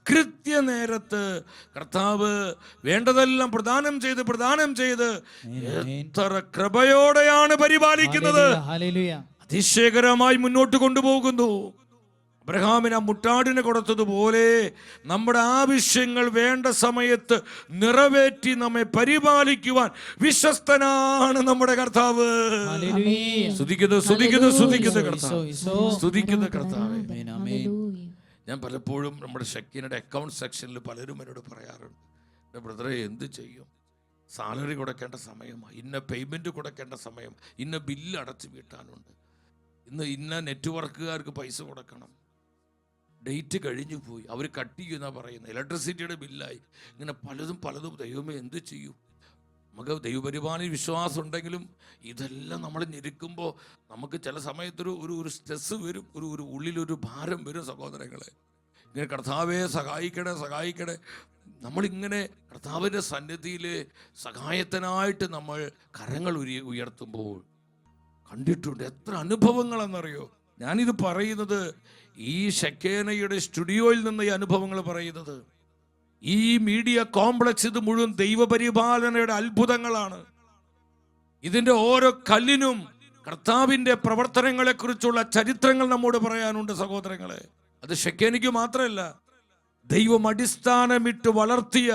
കൃത്യനേരത്ത് കർത്താവ് വേണ്ടതെല്ലാം പ്രദാനം ചെയ്ത് എത്ര കൃപയോടെയാണ് പരിപാലിക്കുന്നത്. അതിശയകരമായി മുന്നോട്ട് കൊണ്ടുപോകുന്നു. അബ്രഹാമിന് ആ മുട്ടാടിന് കൊടുത്തതുപോലെ നമ്മുടെ ആവശ്യങ്ങൾ വേണ്ട സമയത്ത് നിറവേറ്റി നമ്മെ പരിപാലിക്കുവാൻ വിശ്വസ്തനാണ് നമ്മുടെ കർത്താവ്. സ്തുതിക്കുന്ന കർത്താവ്. ഞാൻ പലപ്പോഴും നമ്മുടെ ഷക്കീനയുടെ അക്കൗണ്ട് സെക്ഷനിൽ പലരും എന്നോട് പറയാറുണ്ട്, എൻ്റെ ബ്രദറെ എന്ത് ചെയ്യും, സാലറി കൊടുക്കേണ്ട സമയമാണ്, ഇന്ന പേയ്മെൻറ്റ് കൊടുക്കേണ്ട സമയം, ഇന്ന ബില്ല് അടച്ചു വീട്ടാനുണ്ട്, ഇന്ന നെറ്റ്വർക്കുകാർക്ക് പൈസ കൊടുക്കണം, ഡേറ്റ് കഴിഞ്ഞു പോയി, അവർ കട്ട് ചെയ്യുന്ന പറയുന്നത്, ഇലക്ട്രിസിറ്റിയുടെ ബില്ലായി, ഇങ്ങനെ പലതും. ദൈവമേ എന്ത് ചെയ്യും? നമുക്ക് ദൈവപരിപാലന വിശ്വാസം ഉണ്ടെങ്കിലും ഇതെല്ലാം നമ്മൾ ഞെരുക്കുമ്പോൾ നമുക്ക് ചില സമയത്തൊരു ഒരു സ്ട്രെസ് വരും, ഒരു ഉള്ളിലൊരു ഭാരം വരും. സഹോദരങ്ങളെ, ഇങ്ങനെ കർത്താവെ സഹായിക്കണേ. നമ്മളിങ്ങനെ കർത്താവിൻ്റെ സന്നിധിയിൽ സഹായത്തിനായിട്ട് നമ്മൾ കരങ്ങൾ ഉയർത്തുമ്പോൾ കണ്ടിട്ടുണ്ട് എത്ര അനുഭവങ്ങളെന്നറിയോ. ഞാനിത് പറയുന്നത് ഈ ഷെക്കേനയുടെ സ്റ്റുഡിയോയിൽ നിന്ന് ഈ അനുഭവങ്ങൾ പറയുന്നത്, ഈ മീഡിയ കോംപ്ലക്സ് ഇത് മുഴുവൻ ദൈവപരിപാലനയുടെ അത്ഭുതങ്ങളാണ്. ഇതിൻ്റെ ഓരോ കല്ലിനും കർത്താവിൻ്റെ പ്രവർത്തനങ്ങളെ കുറിച്ചുള്ള ചരിത്രങ്ങൾ നമ്മോട് പറയാനുണ്ട് സഹോദരങ്ങളെ. അത് ഷെക്കേനയ്ക്ക് മാത്രമല്ല, ദൈവം അടിസ്ഥാനമിട്ട് വളർത്തിയ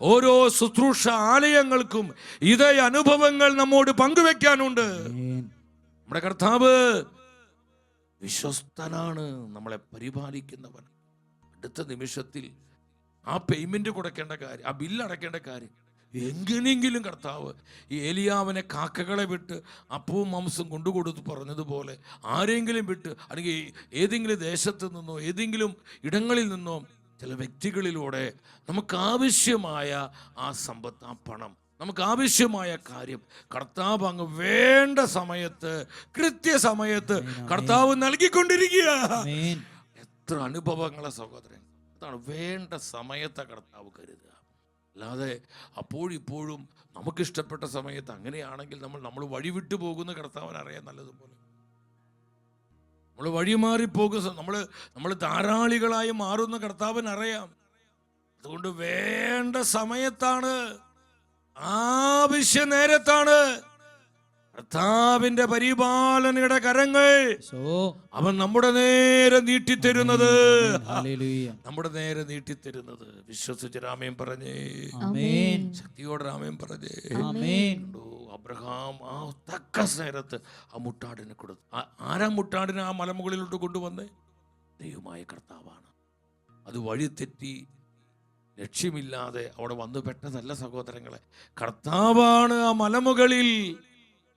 ഓരോ ശുശ്രൂഷ ആലയങ്ങൾക്കും ഇതേ അനുഭവങ്ങൾ നമ്മോട് പങ്കുവെക്കാനുണ്ട്. നമ്മുടെ കർത്താവ് വിശ്വസ്തനാണ്, നമ്മളെ പരിപാലിക്കുന്നവൻ. അടുത്ത നിമിഷത്തിൽ ആ പേയ്മെന്റ് കൊടുക്കേണ്ട കാര്യം, ആ ബില്ല് അടയ്ക്കേണ്ട കാര്യം എങ്ങനെയെങ്കിലും കർത്താവ് ഈ ഏലിയാവിനെ കാക്കകളെ വിട്ട് അപ്പവും മാംസം കൊണ്ടുകൊടുത്ത് പറഞ്ഞതുപോലെ ആരെങ്കിലും വിട്ട്, അല്ലെങ്കിൽ ഏതെങ്കിലും ദേശത്ത് നിന്നോ ഏതെങ്കിലും ഇടങ്ങളിൽ നിന്നോ ചില വ്യക്തികളിലൂടെ നമുക്ക് ആവശ്യമായ ആ സമ്പത്ത്, ആ പണം, നമുക്ക് ആവശ്യമായ കാര്യം കർത്താവ് അങ്ങ് വേണ്ട സമയത്ത് കൃത്യസമയത്ത് കർത്താവ് നൽകിക്കൊണ്ടിരിക്കുക. എത്ര അനുഭവങ്ങളെ സഹോദരൻ. അതാണ് വേണ്ട സമയത്തെ കർത്താവ് കരുതുക. അല്ലാതെ അപ്പോഴിപ്പോഴും നമുക്കിഷ്ടപ്പെട്ട സമയത്ത് അങ്ങനെയാണെങ്കിൽ നമ്മൾ വഴിവിട്ടു പോകുന്ന കർത്താവിന് അറിയാൻ നല്ലതുപോലെ. നമ്മൾ വഴിമാറിപ്പോകുന്ന നമ്മൾ ധാരാളികളായി മാറുന്ന കർത്താവിന് അറിയാം. അതുകൊണ്ട് വേണ്ട സമയത്താണ്, ആവശ്യ നേരത്താണ് കർത്താവിന്റെ പരിപാലനയുടെ കരങ്ങൾ അവൻ നമ്മുടെ നേരെ നീട്ടിത്തരുന്നത്. വിശ്വസിച്ച് രാമേൻ പറഞ്ഞേ, ശക്തിയോടെ രാമേൻ പറഞ്ഞേ. അബ്രഹാം ആ തക്ക നേരത്ത് ആ മുട്ടാടിനെ കൊടുത്തു. ആരാ മുട്ടാടിനെ ആ മലമുകളിലോട്ട് കൊണ്ടുവന്നേ? ദൈവമായ കർത്താവാണ്. അത് വഴി തെറ്റി ലക്ഷ്യമില്ലാതെ അവിടെ വന്നു പെട്ടതല്ല സഹോദരങ്ങളെ. കർത്താവാണ് ആ മലമുകളിൽ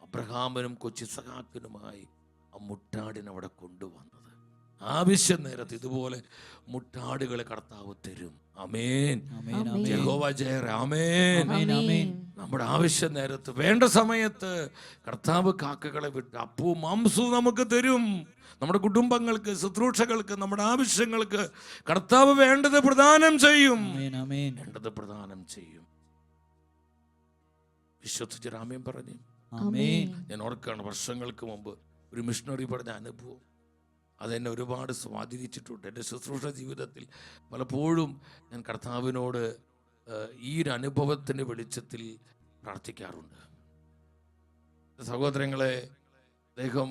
അബ്രഹാമിനും കൊച്ചിസഹാക്കിനുമായി ആ മുട്ടാടിനെ അവിടെ കൊണ്ടുവന്നത്. ആവശ്യ നേരത്ത് ഇതുപോലെ മുട്ടാടുകളെ കർത്താവ് തരും. ആമേൻ. യഹോവ ജയർ. ആമേൻ. നമ്മുടെ ആവശ്യ നേരത്ത് വേണ്ട സമയത്ത് കർത്താവ് കാക്കകളെ വിട്ട് അപ്പവും മാംസവും നമുക്ക് തരും. നമ്മുടെ കുടുംബങ്ങൾക്ക്, ശുശ്രൂഷകൾക്ക്, നമ്മുടെ ആവശ്യങ്ങൾക്ക് കർത്താവ് വേണ്ടത് പ്രദാനം ചെയ്യും. വിശ്വസിച്ച് രാമേൻ പറഞ്ഞു. ഞാൻ ഓർക്കാണ്, വർഷങ്ങൾക്ക് മുമ്പ് ഒരു മിഷണറി പറഞ്ഞ അനുഭവം അതെന്നെ ഒരുപാട് സ്വാധീനിച്ചിട്ടുണ്ട്. എൻ്റെ ശുശ്രൂഷ ജീവിതത്തിൽ പലപ്പോഴും ഞാൻ കർത്താവിനോട് ഈ ഒരു അനുഭവത്തിൻ്റെ വെളിച്ചത്തിൽ പ്രാർത്ഥിക്കാറുണ്ട്. സഹോദരങ്ങളെ, അദ്ദേഹം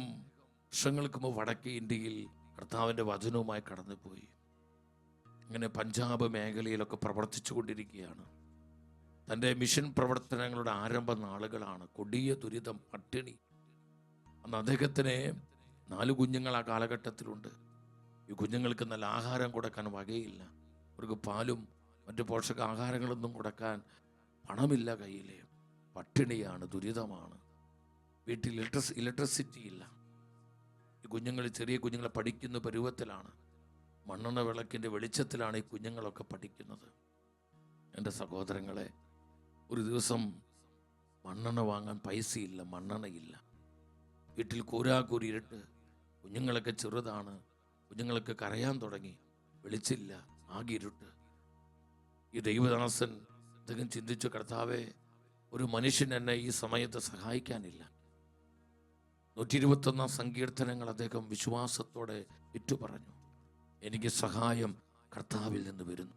വർഷങ്ങൾക്ക് മുമ്പ് വടക്കേ ഇന്ത്യയിൽ കർത്താവിൻ്റെ വചനവുമായി കടന്നുപോയി. അങ്ങനെ പഞ്ചാബ് മേഖലയിലൊക്കെ പ്രവർത്തിച്ചു കൊണ്ടിരിക്കുകയാണ്. തൻ്റെ മിഷൻ പ്രവർത്തനങ്ങളുടെ ആരംഭ നാളുകളാണ്. കൊടിയ ദുരിതം, പട്ടിണി. അന്ന് അദ്ദേഹത്തിന് 4 കുഞ്ഞുങ്ങൾ ആ കാലഘട്ടത്തിലുണ്ട്. ഈ കുഞ്ഞുങ്ങൾക്ക് നല്ല ആഹാരം കൊടുക്കാൻ വകയില്ല. അവർക്ക് പാലും മറ്റു പോഷകാഹാരങ്ങളൊന്നും കൊടുക്കാൻ പണമില്ല കയ്യിൽ. പട്ടിണിയാണ്, ദുരിതമാണ്. വീട്ടിൽ ഇലക്ട്രിസിറ്റി ഇല്ല. ഈ ചെറിയ കുഞ്ഞുങ്ങളെ പഠിക്കുന്ന പരുവത്തിലാണ്. മണ്ണെണ്ണ വിളക്കിൻ്റെ വെളിച്ചത്തിലാണ് ഈ കുഞ്ഞുങ്ങളൊക്കെ പഠിക്കുന്നത്. എൻ്റെ സഹോദരങ്ങളെ, ഒരു ദിവസം മണ്ണെണ്ണ വാങ്ങാൻ പൈസയില്ല, മണ്ണെണ്ണയില്ല. വീട്ടിൽ കൂരാകൂരിയിട്ട് കുഞ്ഞുങ്ങളൊക്കെ ചെറുതാണ്. കുഞ്ഞുങ്ങളൊക്കെ കരയാൻ തുടങ്ങി. വെളിച്ചില്ല, ആകെ ഇരുട്ട്. ഈ ദൈവദാസൻ അദ്ദേഹം ചിന്തിച്ചു, കർത്താവേ, ഒരു മനുഷ്യൻ എന്നെ ഈ സമയത്ത് സഹായിക്കാനില്ല. 121 സങ്കീർത്തനങ്ങൾ അദ്ദേഹം വിശ്വാസത്തോടെ വിറ്റുപറഞ്ഞു. എനിക്ക് സഹായം കർത്താവിൽ നിന്ന് വരുന്നു.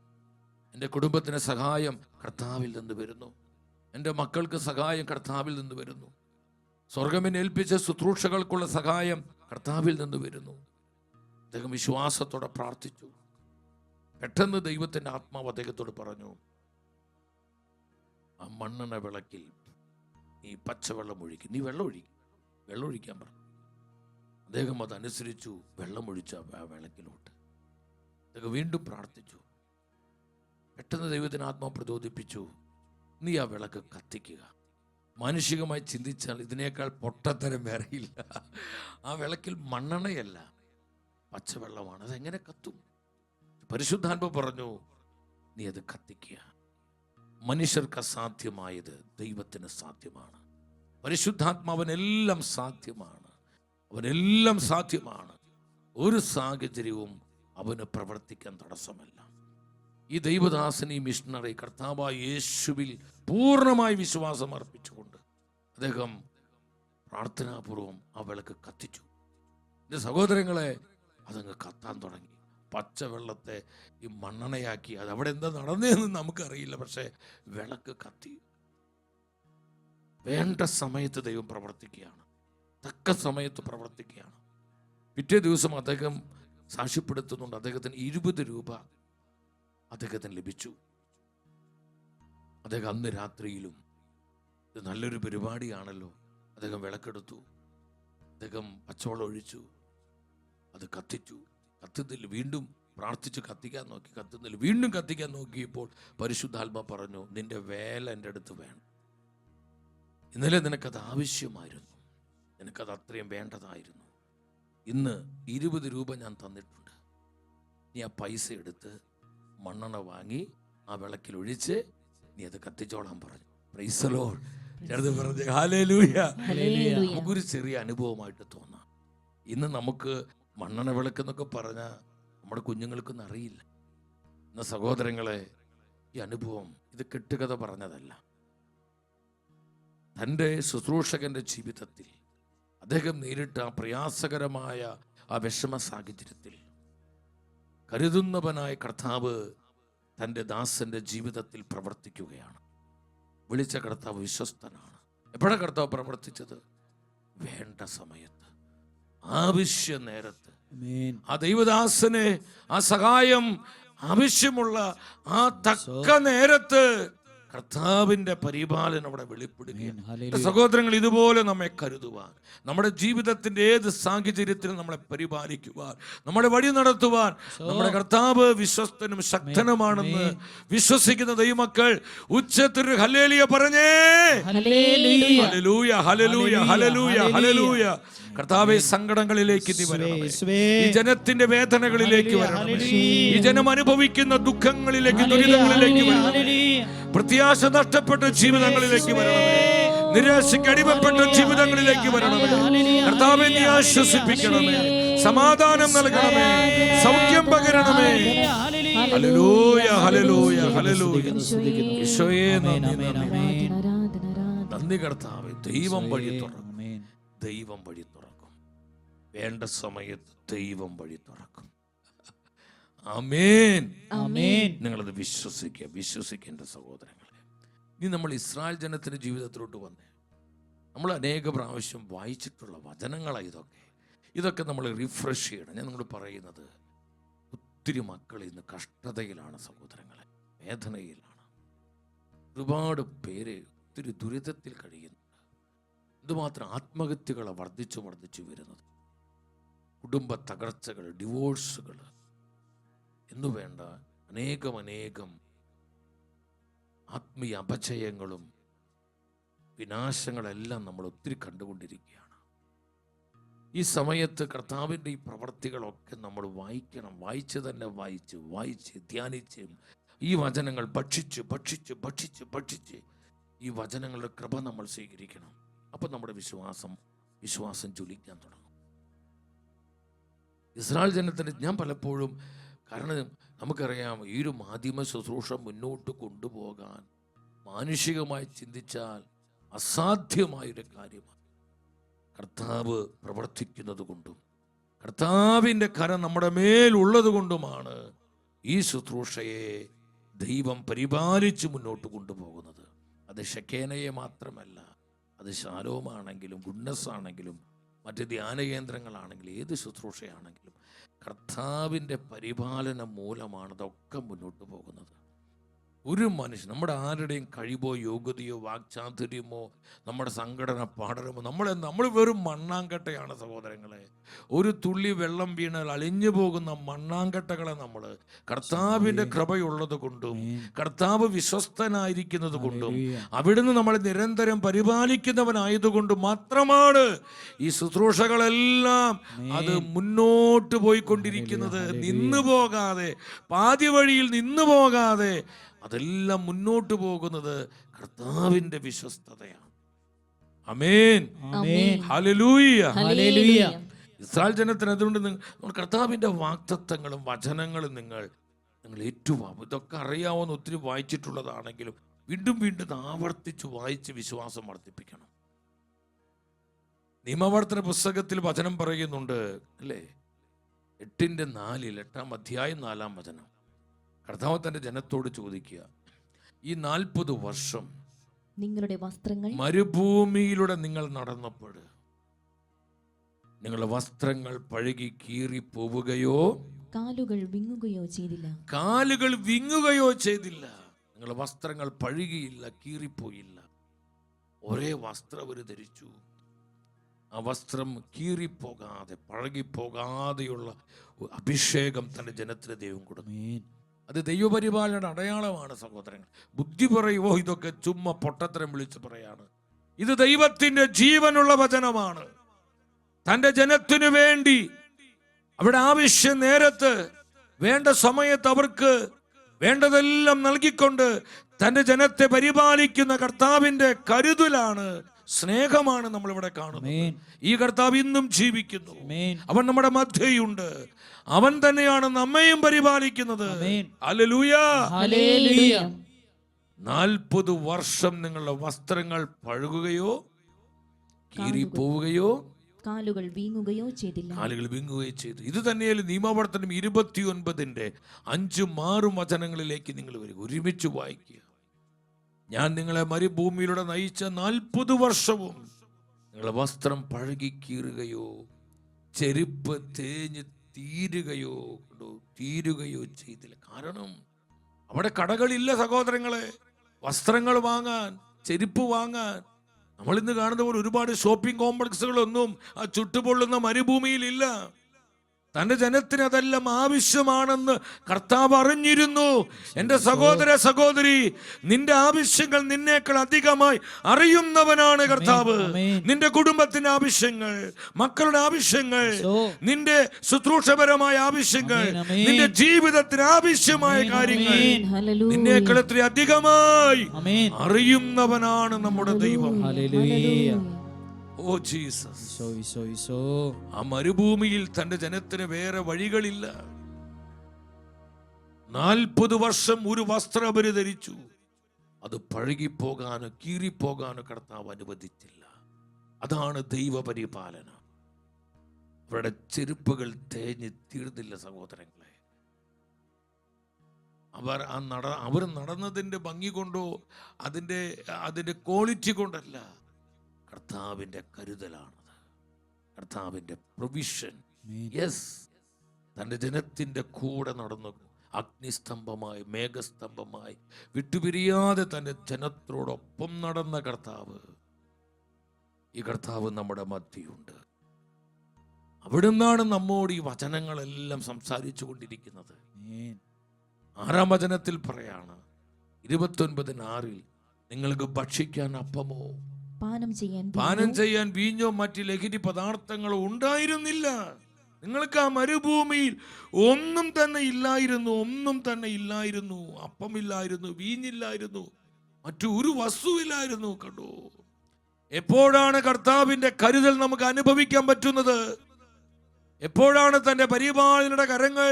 എൻ്റെ കുടുംബത്തിന് സഹായം കർത്താവിൽ നിന്ന് വരുന്നു. എൻ്റെ മക്കൾക്ക് സഹായം കർത്താവിൽ നിന്ന് വരുന്നു. സ്വർഗ്ഗമെന്നെ ഏൽപ്പിച്ച ശുശ്രൂഷകൾക്കുള്ള സഹായം കർത്താവിൽ നിന്ന് വരുന്നു. അദ്ദേഹം വിശ്വാസത്തോടെ പ്രാർത്ഥിച്ചു. പെട്ടെന്ന് ദൈവത്തിൻ്റെ ആത്മാവ് അദ്ദേഹത്തോട് പറഞ്ഞു, ആ മണ്ണെണ്ണ വിളക്കിൽ നീ പച്ചവെള്ളം ഒഴിക്കും, നീ വെള്ളം ഒഴിക്കാൻ പറഞ്ഞു. അദ്ദേഹം അതനുസരിച്ചു, വെള്ളമൊഴിച്ച ആ വിളക്കിലോട്ട്. അദ്ദേഹം വീണ്ടും പ്രാർത്ഥിച്ചു. പെട്ടെന്ന് ദൈവത്തിന് ആത്മാവ് പ്രചോദിപ്പിച്ചു, നീ ആ വിളക്ക് കത്തിക്കുക. മാനുഷികമായി ചിന്തിച്ചാൽ ഇതിനേക്കാൾ പൊട്ടത്തരം വേറെയില്ല. ആ വിളക്കിൽ മണ്ണെണ്ണയല്ല, പച്ചവെള്ളമാണ്. അതെങ്ങനെ കത്തും? പരിശുദ്ധാത്മാവ് പറഞ്ഞു, നീ അത് കത്തിക്കുക. മനുഷ്യർക്ക് അസാധ്യമായത് ദൈവത്തിന് സാധ്യമാണ്. പരിശുദ്ധാത്മാവനെല്ലാം സാധ്യമാണ്. അവനെല്ലാം സാധ്യമാണ്. ഒരു സാഹചര്യവും അവന് പ്രവർത്തിക്കാൻ തടസ്സമല്ല. ഈ ദൈവദാസൻ, ഈ മിഷണറി കർത്താവായ യേശുവിൽ പൂർണ്ണമായി വിശ്വാസം അർപ്പിച്ചുകൊണ്ട് അദ്ദേഹം പ്രാർത്ഥനാപൂർവം ആ വിളക്ക് കത്തിച്ചു. എൻ്റെ സഹോദരങ്ങളെ, അതങ്ങ് കത്താൻ തുടങ്ങി. പച്ചവെള്ളത്തെ ഈ മണ്ണെണ്ണയാക്കി. അത് അവിടെ എന്താ നടന്നതെന്ന് നമുക്കറിയില്ല. പക്ഷേ വിളക്ക് കത്തി. വേണ്ട സമയത്ത് ദൈവം പ്രവർത്തിക്കുകയാണ്, തക്ക സമയത്ത് പ്രവർത്തിക്കുകയാണ്. പിറ്റേ ദിവസം അദ്ദേഹം സാക്ഷ്യപ്പെടുത്തുന്നുണ്ട്, അദ്ദേഹത്തിന് 20 രൂപ അദ്ദേഹത്തിന് ലഭിച്ചു. അദ്ദേഹം അന്ന് രാത്രിയിലും, ഇത് നല്ലൊരു പരിപാടിയാണല്ലോ, അദ്ദേഹം വിളക്കെടുത്തു. അദ്ദേഹം പച്ചവെള്ളം ഒഴിച്ചു, അത് കത്തിച്ചു. കത്തുന്നില്ല, വീണ്ടും പ്രാർത്ഥിച്ച് കത്തിക്കാൻ നോക്കി, കത്തുന്നില്ല. വീണ്ടും കത്തിക്കാൻ നോക്കിയപ്പോൾ പരിശുദ്ധാത്മാ പറഞ്ഞു, നിന്റെ വേല എൻ്റെ അടുത്ത് വേണം. ഇന്നലെ നിനക്കത് ആവശ്യമായിരുന്നു, നിനക്കത് അത്രയും വേണ്ടതായിരുന്നു. ഇന്ന് 20 രൂപ ഞാൻ തന്നിട്ടുണ്ട്. നീ ആ പൈസ എടുത്ത് മണ്ണെണ്ണ വാങ്ങി ആ വിളക്കിൽ ഒഴിച്ച് നീ അത് കത്തിച്ചോളാൻ പറഞ്ഞു. Praise the Lord. ചേർത്ത് പറഞ്ഞു ഹല്ലേലൂയ. നമുക്കൊരു ചെറിയ അനുഭവമായിട്ട് തോന്നാം. ഇന്ന് നമുക്ക് മണ്ണെണ്ണ വിളക്കെന്നൊക്കെ പറഞ്ഞാൽ നമ്മുടെ കുഞ്ഞുങ്ങൾക്കൊന്നും അറിയില്ല. എന്ന സഹോദരങ്ങളെ, ഈ അനുഭവം ഇത് കെട്ടുകഥ പറഞ്ഞതല്ല. തൻ്റെ ശുശ്രൂഷകന്റെ ജീവിതത്തിൽ അദ്ദേഹം നേരിട്ട ആ പ്രയാസകരമായ ആ വിഷമ സാഹചര്യത്തിൽ കരുതുന്നവനായ കർത്താവ് തൻ്റെ ദാസന്റെ ജീവിതത്തിൽ പ്രവർത്തിക്കുകയാണ്. വിളിച്ച കർത്താവ് വിശ്വസ്തനാണ്. എപ്പോഴാണ് കർത്താവ് പ്രവർത്തിച്ചത്? വേണ്ട സമയത്ത്, ആവശ്യ നേരത്ത്. ആ ദൈവദാസന് ആ സഹായം ആവശ്യമുള്ള ആ തക്ക നേരത്ത് കർത്താവിന്റെ പരിപാലനം അവിടെ വെളിപ്പെടുകയാണ്. സഹോദരങ്ങൾ, ഇതുപോലെ നമ്മെ കരുതുവാൻ, നമ്മുടെ ജീവിതത്തിന്റെ ഏത് സാഹചര്യത്തിലും നമ്മളെ പരിപാലിക്കുവാൻ, നമ്മളെ വഴി നടത്തുവാൻ നമ്മുടെ കർത്താവ് വിശ്വസ്തനും ശക്തനുമാണെന്ന് വിശ്വസിക്കുന്ന ദൈവമക്കൾ ഉച്ചത്തിൽ ഹല്ലേലൂയ പറഞ്ഞേ. ഹല്ലേലൂയ, ഹല്ലേലൂയ, ഹല്ലേലൂയ, ഹല്ലേലൂയ. കർത്താവേ, സങ്കടങ്ങളിലേക്ക് നീ വരണമേ. ഈ ജനത്തിന്റെ വേദനകളിലേക്ക് വരണമേ. ഈ ജനം അനുഭവിക്കുന്ന ദുഃഖങ്ങളിലേക്ക്, ദുരിതങ്ങളിലേക്ക് വരണമേ. പ്രത്യാശ നഷ്ടപ്പെട്ട ജീവിതങ്ങളിലേക്ക് വരണമേ. നിരാശയ്ക്ക് അടിമപ്പെട്ട ജീവിതങ്ങളിലേക്ക് വരണമേ. കർത്താവേ, നീ ആശ്വസിപ്പിക്കണമേ, സമാധാനം നൽകണമേ, സൗഖ്യം പകരണമേ. ഹല്ലേലൂയ, ഹല്ലേലൂയ, ഹല്ലേലൂയ. ഈശോയേ, നന്ദി കർത്താവേ. ദൈവം വഴി തുറക്കും, ദൈവം വഴി തുറക്കും. വേണ്ട സമയത്ത് ദൈവം വഴി തുറക്കും. ആമേൻ, ആമേൻ. നിങ്ങളത് വിശ്വസിക്കേണ്ട സഹോദരങ്ങളെ. ഇനി നമ്മൾ ഇസ്രായേൽ ജനത്തിന്റെ ജീവിതത്തിലോട്ട് വന്നേ. നമ്മൾ അനേക പ്രാവശ്യം വായിച്ചിട്ടുള്ള വചനങ്ങളാണ് ഇതൊക്കെ നമ്മൾ റിഫ്രഷ് ചെയ്യണം. ഞാൻ നിങ്ങൾ പറയുന്നത്, ഒത്തിരി മക്കൾ ഇന്ന് കഷ്ടതയിലാണ് സഹോദരങ്ങളെ, വേദനയിലാണ്. ഒരുപാട് പേര് ഒത്തിരി ദുരിതത്തിൽ കഴിയുന്നുണ്ട്. എന്തുമാത്രം ആത്മഹത്യകളെ വർദ്ധിച്ചു വരുന്നത്. കുടുംബ തകർച്ചകൾ, ഡിവോഴ്സുകൾ എന്നു വേണ്ട അനേകം ആത്മീയ അപചയങ്ങളും വിനാശങ്ങളെല്ലാം നമ്മൾ ഒത്തിരി കണ്ടുകൊണ്ടിരിക്കുകയാണ്. ഈ സമയത്ത് കർത്താവിൻ്റെ ഈ പ്രവർത്തികളൊക്കെ നമ്മൾ വായിക്കണം. വായിച്ച് തന്നെ വായിച്ച് ധ്യാനിച്ച് ഈ വചനങ്ങൾ ഭക്ഷിച്ച് ഈ വചനങ്ങളുടെ കൃപ നമ്മൾ സ്വീകരിക്കണം. അപ്പം നമ്മുടെ വിശ്വാസം ജ്വലിക്കാൻ തുടങ്ങും. ഇസ്രായേൽ ജനത്തിന് ഞാൻ പലപ്പോഴും, കാരണം നമുക്കറിയാം, ഈ ഒരു മാധ്യമ ശുശ്രൂഷ മുന്നോട്ട് കൊണ്ടുപോകാൻ മാനുഷികമായി ചിന്തിച്ചാൽ അസാധ്യമായൊരു കാര്യമാണ്. കർത്താവ് പ്രവർത്തിക്കുന്നത് കൊണ്ടും കർത്താവിൻ്റെ കരം നമ്മുടെ മേലുള്ളത് കൊണ്ടുമാണ് ഈ ശുശ്രൂഷയെ ദൈവം പരിപാലിച്ച് മുന്നോട്ട് കൊണ്ടുപോകുന്നത്. അത് ഷെക്കേനയെ മാത്രമല്ല, അത് ശാലോമാണെങ്കിലും ഗുഡ്നസ് ആണെങ്കിലും മറ്റ് ധ്യാന കേന്ദ്രങ്ങളാണെങ്കിലും ഏത് ശുശ്രൂഷയാണെങ്കിലും കർത്താവിൻ്റെ പരിപാലനം മൂലമാണ് അതൊക്കെ മുന്നോട്ട് പോകുന്നത്. ഒരു മനുഷ്യൻ, നമ്മുടെ ആരുടെയും കഴിവോ യോഗ്യതയോ വാക്ചാതുര്യമോ നമ്മുടെ സംഘടന പഠനമോ നമ്മൾ വെറും മണ്ണാങ്കട്ടയാണ് സഹോദരങ്ങളെ. ഒരു തുള്ളി വെള്ളം വീണാൽ അലിഞ്ഞു പോകുന്ന മണ്ണാങ്കട്ടകളെ നമ്മൾ കർത്താവിൻ്റെ കൃപയുള്ളത് കൊണ്ടും കർത്താവ് വിശ്വസ്തനായിരിക്കുന്നത് കൊണ്ടും അവിടുന്ന് നമ്മളെ നിരന്തരം പരിപാലിക്കുന്നവനായതുകൊണ്ടും മാത്രമാണ് ഈ ശുശ്രൂഷകളെല്ലാം അത് മുന്നോട്ട് പോയിക്കൊണ്ടിരിക്കുന്നത്. നിന്നു പോകാതെ, പാതി വഴിയിൽ നിന്നു പോകാതെ അതെല്ലാം മുന്നോട്ട് പോകുന്നത് കർത്താവിന്റെ വിശ്വസ്തതയാണ്. ആമേൻ, ഹല്ലേലൂയ, ഹല്ലേലൂയ. ഇസ്രായേൽ ജനത്തിന് അതുകൊണ്ട് നിങ്ങൾ കർത്താവിന്റെ വാഗ്ദത്തങ്ങളും വചനങ്ങളും നിങ്ങൾ ഏറ്റുവാകും. ഇതൊക്കെ അറിയാവുന്ന ഒത്തിരി വായിച്ചിട്ടുള്ളതാണെങ്കിലും വീണ്ടും ആവർത്തിച്ച് വായിച്ച് വിശ്വാസം വർദ്ധിപ്പിക്കണം. നിയമവർത്തന പുസ്തകത്തിൽ വചനം പറയുന്നുണ്ട് അല്ലേ, 8:4, 8-ാം അധ്യായം 4-ാം വചനം. കർത്താവ് തന്റെ ജനത്തോട് ചോദിക്കുക, ഈ 40 വർഷം നിങ്ങളുടെ വസ്ത്രങ്ങൾ മരുഭൂമിയിലൂടെ നിങ്ങൾ നടന്നപ്പോൾ നിങ്ങളുടെ വസ്ത്രങ്ങൾ പഴുകി കീറി പോവുകയോ കാലുകൾ വിങ്ങുകയോ ചെയ്തില്ല. നിങ്ങളുടെ വസ്ത്രങ്ങൾ പഴുകിയില്ല, കീറിപ്പോയില്ല. ഒരേ വസ്ത്രം അവർ ധരിച്ചു. ആ വസ്ത്രം കീറിപ്പോകാതെ പഴകിപ്പോകാതെയുള്ള അഭിഷേകം തന്റെ ജനത്തിന് ദൈവം കൊടുത്തു. അത് ദൈവപരിപാലനയുടെ അടയാളമാണ് സഹോദരങ്ങൾ. ബുദ്ധി പറയുവോ ഇതൊക്കെ ചുമ്മാ പൊട്ടത്തരം വിളിച്ച് പറയാണ്. ഇത് ദൈവത്തിന്റെ ജീവനുള്ള വചനമാണ്. തന്റെ ജനത്തിനു വേണ്ടി അവിടെ ആവശ്യ നേരത്ത് വേണ്ട സമയത്ത് അവർക്ക് വേണ്ടതെല്ലാം നൽകിക്കൊണ്ട് തന്റെ ജനത്തെ പരിപാലിക്കുന്ന കർത്താവിന്റെ കരുതലാണ്, സ്നേഹമാണ് നമ്മളിവിടെ കാണുന്നത്. ഈ കർത്താവ് ഇന്നും ജീവിക്കുന്നു. അവൻ നമ്മുടെ മധ്യയുണ്ട്. അവൻ തന്നെയാണ് നമ്മയും പരിപാലിക്കുന്നത്. Hallelujah, hallelujah. 40 വർഷം നിങ്ങളുടെ വസ്ത്രങ്ങൾ പഴുകുകയോ കീറിപ്പോവുകയോ കാലുകൾ വീങ്ങുകയോ ചെയ്തു. ഇത് തന്നെയല്ലേ നിയമവർത്തനം 29-ന്റെ 5-6 വചനങ്ങളിലേക്ക് നിങ്ങൾ വരിക. ഒരുമിച്ച് വായിക്കുക. ഞാൻ നിങ്ങളെ മരുഭൂമിയിലൂടെ നയിച്ച 40 വർഷവും നിങ്ങളുടെ വസ്ത്രം പഴകി കീറുകയോ ചെരുപ്പ് തേഞ്ഞ് തീരുകയോ ചെയ്തില്ല. കാരണം അവിടെ കടകളില്ല സഹോദരങ്ങളെ, വസ്ത്രങ്ങൾ വാങ്ങാൻ, ചെരുപ്പ് വാങ്ങാൻ. നമ്മൾ ഇന്ന് കാണുന്ന പോലെ ഒരുപാട് ഷോപ്പിംഗ് കോംപ്ലക്സുകളൊന്നും ആ ചുട്ടുപൊള്ളുന്ന മരുഭൂമിയിലില്ല. തന്റെ ജനത്തിന് അതെല്ലാം ആവശ്യമാണെന്ന് കർത്താവ് അറിഞ്ഞിരുന്നു. എൻ്റെ സഹോദര സഹോദരി, നിന്റെ ആവശ്യങ്ങൾ നിന്നേക്കാൾ അധികമായി അറിയുന്നവനാണ് കർത്താവ്. നിന്റെ കുടുംബത്തിന്റെ ആവശ്യങ്ങൾ, മക്കളുടെ ആവശ്യങ്ങൾ, നിന്റെ ശുശ്രൂഷപരമായ ആവശ്യങ്ങൾ, നിന്റെ ജീവിതത്തിന് ആവശ്യമായ കാര്യങ്ങൾ നിന്നേക്കാൾ എത്ര അധികമായി അറിയുന്നവനാണ് നമ്മുടെ ദൈവം. Oh Jesus. ആ മരുഭൂമിയിൽ തന്റെ ജനത്തിന് വേറെ വഴികളില്ല. 40 വർഷം ഒരു വസ്ത്രം അവര് ധരിച്ചു. അത് പഴകിപ്പോകാനോ കീറിപ്പോകാനോ കർത്താവ് അനുവദിച്ചില്ല. അതാണ് ദൈവപരിപാലനം. അവരുടെ ചെരുപ്പുകൾ തേഞ്ഞ് തീർന്നില്ല സഹോദരങ്ങളെ. അവർ നടന്നതിന്റെ ഭംഗി കൊണ്ടോ അതിന്റെ ക്വാളിറ്റി കൊണ്ടല്ല, കർത്താവിന്റെ കരുതലാണത്, കർത്താവിന്റെ പ്രൊവിഷൻ. യെസ്, തന്റെ ജനത്തിന്റെ കൂടെ നടന്നു, അഗ്നിസ്തംഭമായി മേഘസ്തംഭമായി വിട്ടുപിരിയാതെ തന്റെ ജനത്തോടൊപ്പം നടന്ന കർത്താവ്. ഈ കർത്താവ് നമ്മുടെ മധ്യയുണ്ട്. അവിടുന്നാണ് നമ്മോട് ഈ വചനങ്ങളെല്ലാം സംസാരിച്ചു കൊണ്ടിരിക്കുന്നത്. 6-ാം വചനത്തിൽ പറയാണ് 29:6 നിങ്ങൾക്ക് ഭക്ഷിക്കാൻ അപ്പമോ പാനം ചെയ്യാൻ വീഞ്ഞോ മറ്റ് ലഹരി പദാർത്ഥങ്ങളോ ഉണ്ടായിരുന്നില്ല. നിങ്ങൾക്ക് ആ മരുഭൂമിയിൽ ഒന്നും തന്നെ ഇല്ലായിരുന്നു. അപ്പമില്ലായിരുന്നു, വീഞ്ഞില്ലായിരുന്നു, മറ്റു ഒരു വസ്തുവില്ലായിരുന്നു. കണ്ടോ, എപ്പോഴാണ് കർത്താവിന്റെ കരുതൽ നമുക്ക് അനുഭവിക്കാൻ പറ്റുന്നത്? എപ്പോഴാണ് തന്റെ പരിപാലനയുടെ കരങ്ങൾ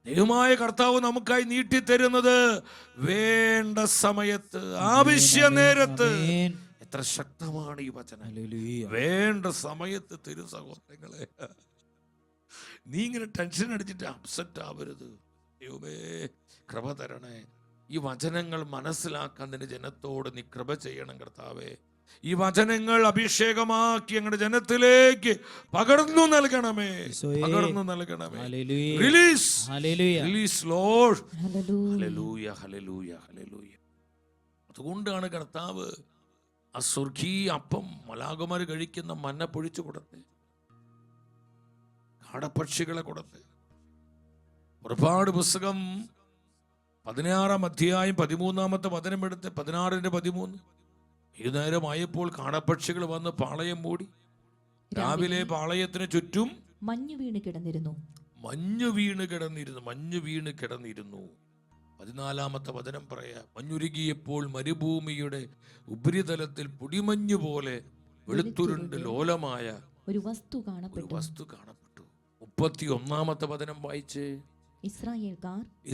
ദൈവമായ കർത്താവ് നമുക്കായി നീട്ടിത്തരുന്നത്? വേണ്ട സമയത്ത്, ആവശ്യ നേരത്ത്. എത്ര ശക്തമാണ് ഈ വചനം! വേണ്ട സമയത്ത് തരും സഹോദരങ്ങളെ. നീ ഇങ്ങനെ ടെൻഷൻ അടിച്ചിട്ട് അപ്സെറ്റ് ആവരുത്. ദൈവമേ കൃപ തരണേ. ഈ വചനങ്ങൾ മനസ്സിലാക്കാൻ നിന്റെ ജനത്തോട് നീ കൃപ ചെയ്യണം കർത്താവേ. ഈ വചനങ്ങൾ അഭിഷേകമാക്കി ഞങ്ങളുടെ ജനത്തിലേക്ക് പകർന്നു നൽകണമേ. Release Lord. ഹല്ലേലൂയ, ഹല്ലേലൂയ, ഹല്ലേലൂയ. അതുകൊണ്ടാണ് കർത്താവ് ആ സ്വർഗീയ അപ്പം മലാകുമാർ കഴിക്കുന്ന മന്ന പൊഴിച്ചു കൊടുത്ത്, കാടപ്പക്ഷികളെ കൊടുത്ത്. പുറപ്പാട് പുസ്തകം 16-ാം അധ്യായം 13-ാമത്തെ വചനം എടുത്ത് 16:13 വൈകുന്നേരമായപ്പോൾ കാടപ്പക്ഷികൾ വന്ന് പാളയം മൂടി. രാവിലെ പാളയത്തിന് ചുറ്റും മഞ്ഞു വീണ് കിടന്നിരുന്നു. 14-ാമത്തെ വചനം പറയാ, മഞ്ഞുരുകിയപ്പോൾ മരുഭൂമിയുടെ ഉപരിതലത്തിൽ പൊടിമഞ്ഞു പോലെ വെളുത്തുരുണ്ട് ലോലമായ ഒരു വസ്തു കാണപ്പെട്ടു. 31-ാമത്തെ വചനം വായിച്ച്,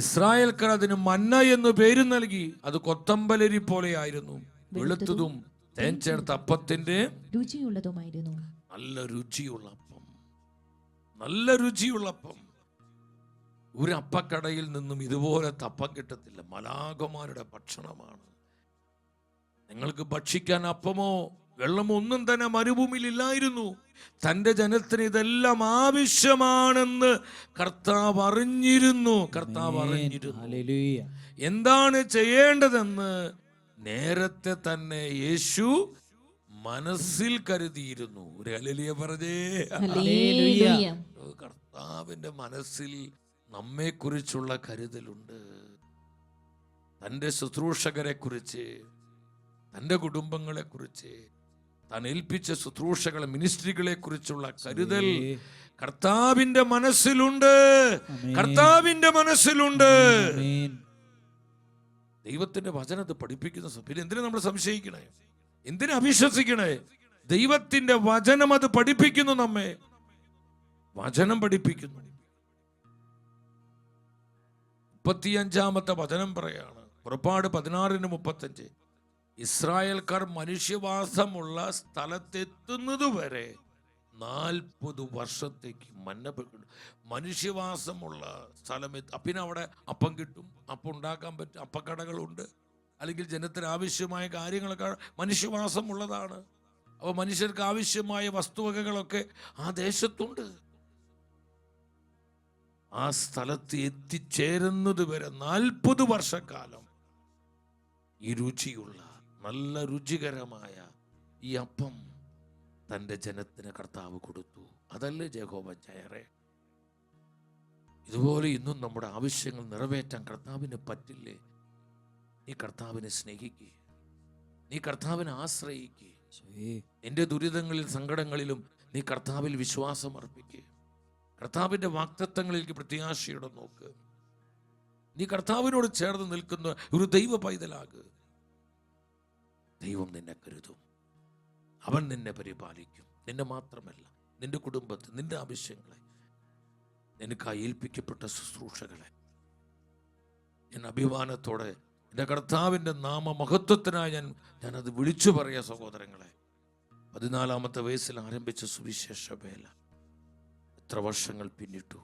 ഇസ്രായേൽക്കാർ അതിന് മന്ന എന്ന് പേര് നൽകി. അത് കൊത്തമ്പലരി പോലെയായിരുന്നു, വെളുത്തതും തേൻ ചേർത്ത അപ്പത്തിന്റെ രുചിയുള്ളതുമായിരുന്നു. നല്ല രുചിയുള്ള അപ്പം. ഒരു അപ്പക്കടയിൽ നിന്നും ഇതുപോലത്തെ അപ്പം കിട്ടത്തില്ല. മലാഖമാരുടെ ഭക്ഷണമാണ്. നിങ്ങൾക്ക് ഭക്ഷിക്കാൻ അപ്പമോ വെള്ളമോ ഒന്നും തന്നെ മരുഭൂമിയിൽ ഇല്ലായിരുന്നു. തന്റെ ജനത്തിന് ഇതെല്ലാം ആവശ്യമാണെന്ന് കർത്താവ് അറിഞ്ഞിരുന്നു. എന്താണ് ചെയ്യേണ്ടതെന്ന് നേരത്തെ തന്നെ യേശു മനസ്സിൽ കരുതിയിരുന്നു. ഒരു ഹല്ലേലൂയ പറഞ്ഞേ. കർത്താവിന്റെ മനസ്സിൽ നമ്മെ കുറിച്ചുള്ള കരുതലുണ്ട്. തൻ്റെ ശുശ്രൂഷകരെ കുറിച്ച്, തൻ്റെ കുടുംബങ്ങളെ കുറിച്ച്, താൻ ഏൽപ്പിച്ച ശുശ്രൂഷകളെ, മിനിസ്ട്രികളെ കുറിച്ചുള്ള കരുതൽ കർത്താവിന്റെ മനസ്സിലുണ്ട്. ദൈവത്തിന്റെ വചനത്തെ പഠിപ്പിക്കുന്ന പിന്നെ എന്തിനാ നമ്മൾ സംശയിക്കണേ? എന്തിനാ അവിശ്വസിക്കണേ? ദൈവത്തിന്റെ വചനം അത് പഠിപ്പിക്കുന്നു. നമ്മെ വചനം പഠിപ്പിക്കുന്നു. 35-ാമത്തെ വചനം പറയാണ്, പുറപ്പാട് 16:35 ഇസ്രായേൽക്കാർ മനുഷ്യവാസമുള്ള സ്ഥലത്തെത്തുന്നത് വരെ 40 വർഷത്തേക്ക് മന്ന. മനുഷ്യവാസമുള്ള സ്ഥലം പിന്നെ അവിടെ അപ്പം കിട്ടും, അപ്പം ഉണ്ടാക്കാൻ പറ്റും, അപ്പക്കടകളുണ്ട്, അല്ലെങ്കിൽ ജനത്തിന് ആവശ്യമായ കാര്യങ്ങളൊക്കെ മനുഷ്യവാസമുള്ളതാണ്. അപ്പോൾ മനുഷ്യർക്ക് ആവശ്യമായ വസ്തുവകകളൊക്കെ ആ ദേശത്തുണ്ട്. ആ സ്ഥലത്ത് എത്തിച്ചേരുന്നത് വരെ 40 വർഷക്കാലം ഈ രുചിയുള്ള നല്ല രുചികരമായ ഈ അപ്പം തൻ്റെ ജനത്തിന് കർത്താവ് കൊടുത്തു. അതല്ലേ യഹോവ ജയറേ? ഇതുപോലെ ഇന്നും നമ്മുടെ ആവശ്യങ്ങൾ നിറവേറ്റാൻ കർത്താവിന് പറ്റില്ലേ? നീ കർത്താവിനെ സ്നേഹിക്കുക, നീ കർത്താവിനെ ആശ്രയിക്കുക. നിന്റെ ദുരിതങ്ങളിൽ സങ്കടങ്ങളിലും നീ കർത്താവിൽ വിശ്വാസം അർപ്പിക്കുക. കർത്താവിന്റെ വാഗ്ദത്തങ്ങളിലേക്ക് പ്രത്യാശയോടെ നോക്ക്. നീ കർത്താവിനോട് ചേർന്ന് നിൽക്കുന്ന ഒരു ദൈവ പൈതലാക്. ദൈവം നിന്നെ കരുതും, അവൻ നിന്നെ പരിപാലിക്കും. നിന്നെ മാത്രമല്ല, നിന്റെ കുടുംബത്തെ, നിന്റെ ആവശ്യങ്ങളെ, നിനക്കായി ഏൽപ്പിക്കപ്പെട്ട ശുശ്രൂഷകളെ ഞാൻ അഭിമാനത്തോടെ എൻ്റെ കർത്താവിൻ്റെ നാമമഹത്വത്തിനായി ഞാനത് വിളിച്ചു പറയാ. സഹോദരങ്ങളെ, 14-ാമത്തെ വയസ്സിൽ ആരംഭിച്ച സുവിശേഷ വേല എത്ര വർഷങ്ങൾ പിന്നിട്ടു.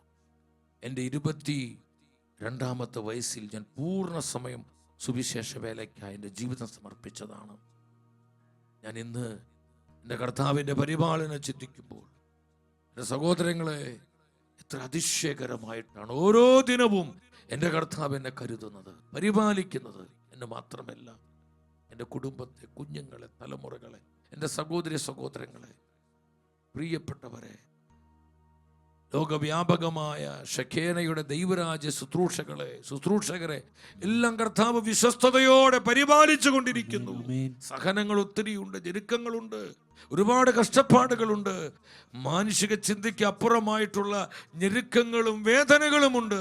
എൻ്റെ 22-ാമത്തെ വയസ്സിൽ ഞാൻ പൂർണ്ണ സമയം സുവിശേഷ വേലയ്ക്കായി എൻ്റെ ജീവിതം സമർപ്പിച്ചതാണ്. ഞാൻ ഇന്ന് എൻ്റെ കർത്താവിൻ്റെ പരിപാലനം ചിന്തിക്കുമ്പോൾ എൻ്റെ സഹോദരങ്ങളെ, എത്ര അതിശയകരമായിട്ടാണ് ഓരോ ദിനവും എൻ്റെ കർത്താവ് എന്നെ കരുതുന്നത്, പരിപാലിക്കുന്നത്. എന്നെ മാത്രമല്ല, എൻ്റെ കുടുംബത്തെ, കുഞ്ഞുങ്ങളെ, തലമുറകളെ, എൻ്റെ സഹോദരങ്ങളെ, പ്രിയപ്പെട്ടവരെ, ലോകവ്യാപകമായ ഷെഖേനയുടെ ദൈവരാജ്യ ശുശ്രൂഷകരെ എല്ലാം കർത്താവ് വിശ്വസ്തയോടെ പരിപാലിച്ചു കൊണ്ടിരിക്കുന്നു. സഹനങ്ങൾ ഒത്തിരിയുണ്ട്, ഞെരുക്കങ്ങളുണ്ട്, ഒരുപാട് കഷ്ടപ്പാടുകളുണ്ട്, മാനുഷിക ചിന്തയ്ക്ക് അപ്പുറമായിട്ടുള്ള ഞെരുക്കങ്ങളും വേദനകളുമുണ്ട്.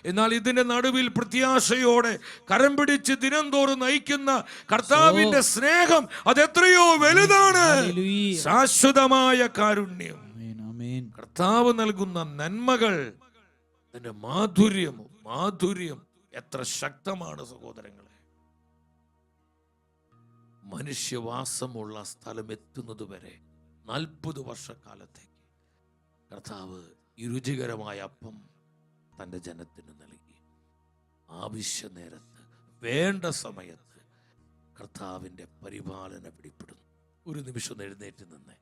എന്നാൽ ഇതിന്റെ നടുവിൽ പ്രത്യാശയോടെ കരം പിടിച്ച് ദിനം തോറും നയിക്കുന്ന കർത്താവിന്റെ സ്നേഹം അതെത്രയോ വലുതാണ്. ശാശ്വതമായ കാരുണ്യം, കർത്താവ് നൽകുന്ന നന്മകൾ, അതിന്റെ മാധുര്യം എത്ര ശക്തമാണ് സഹോദരങ്ങളെ. മനുഷ്യവാസമുള്ള സ്ഥലം എത്തുന്നത് വരെ 40 വർഷക്കാലത്തേക്ക് കർത്താവ് ഈ രുചികരമായ അപ്പം തൻ്റെ ജനത്തിന് നൽകി. ആവശ്യ നേരത്ത് വേണ്ട സമയത്ത് കർത്താവിൻ്റെ പരിപാലന പിടിപ്പെടുന്നു. ഒരു നിമിഷം എഴുന്നേറ്റ് നിന്ന്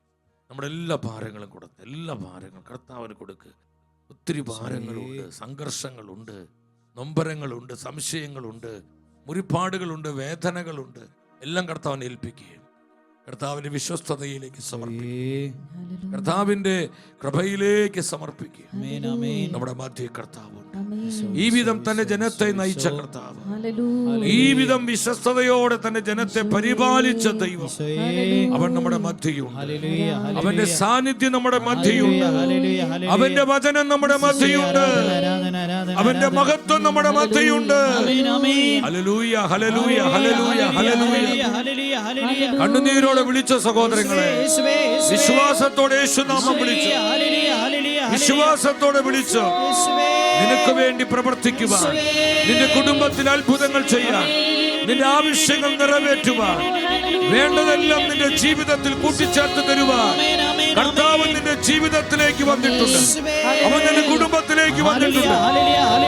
നമ്മുടെ എല്ലാ ഭാരങ്ങളും കൊടുത്ത്, എല്ലാ ഭാരങ്ങളും കർത്താവിന് കൊടുക്ക്. ഒത്തിരി ഭാരങ്ങളുണ്ട്, സംഘർഷങ്ങളുണ്ട്, നൊമ്പരങ്ങളുണ്ട്, സംശയങ്ങളുണ്ട്, മുറിപ്പാടുകളുണ്ട്, വേദനകളുണ്ട്. എല്ലാം കർത്താവിനെ ഏൽപ്പിക്കുകയും കർത്താവിന്റെ വിശ്വസ്തതയിലേക്ക് സമർപ്പിക്കുകയും കർത്താവിന്റെ കൃപയിലേക്ക് സമർപ്പിക്കുകയും നമ്മുടെ മധ്യേ കർത്താവുണ്ട്. ഈ വിധം തന്റെ ജനത്തെ നയിച്ച കർത്താവ്, ഈ വിധം വിശ്വസ്തയോടെ തന്റെ ജനത്തെ പരിപാലിച്ച ദൈവം, അവൻ നമ്മുടെ മധ്യയുണ്ട്. അവന്റെ സാന്നിധ്യം നമ്മുടെ മധ്യയുണ്ട്. അവന്റെ വചനം നമ്മുടെ മധ്യയുണ്ട്. അവന്റെ മഹത്വം നമ്മുടെ മധ്യയുണ്ട്. ഹല്ലേലൂയ, ഹല്ലേലൂയ, ഹല്ലേലൂയ, ഹല്ലേലൂയ. കണ്ണുനീരോടെ വിളിച്ച സഹോദരങ്ങളെ, വിശ്വാസത്തോടെ യേശുനാമം വിളിച്ചു, വിശ്വാസത്തോടെ വിളിച്ചു. നിനക്ക് വേണ്ടി പ്രവർത്തിക്കുവാൻ, നിന്റെ കുടുംബത്തിൽ അത്ഭുതങ്ങൾ ചെയ്യാൻ, നിന്റെ ആവശ്യങ്ങൾ നിറവേറ്റുവാൻ, വേണ്ടതെല്ലാം നിന്റെ ജീവിതത്തിൽ കൂട്ടിച്ചേർത്ത് തരുവാൻ കർത്താവ് നിന്റെ ജീവിതത്തിലേക്ക് വന്നിട്ടുണ്ട്. അവൻ നിന്റെ കുടുംബത്തിലേക്ക് വന്നിട്ടുണ്ട്.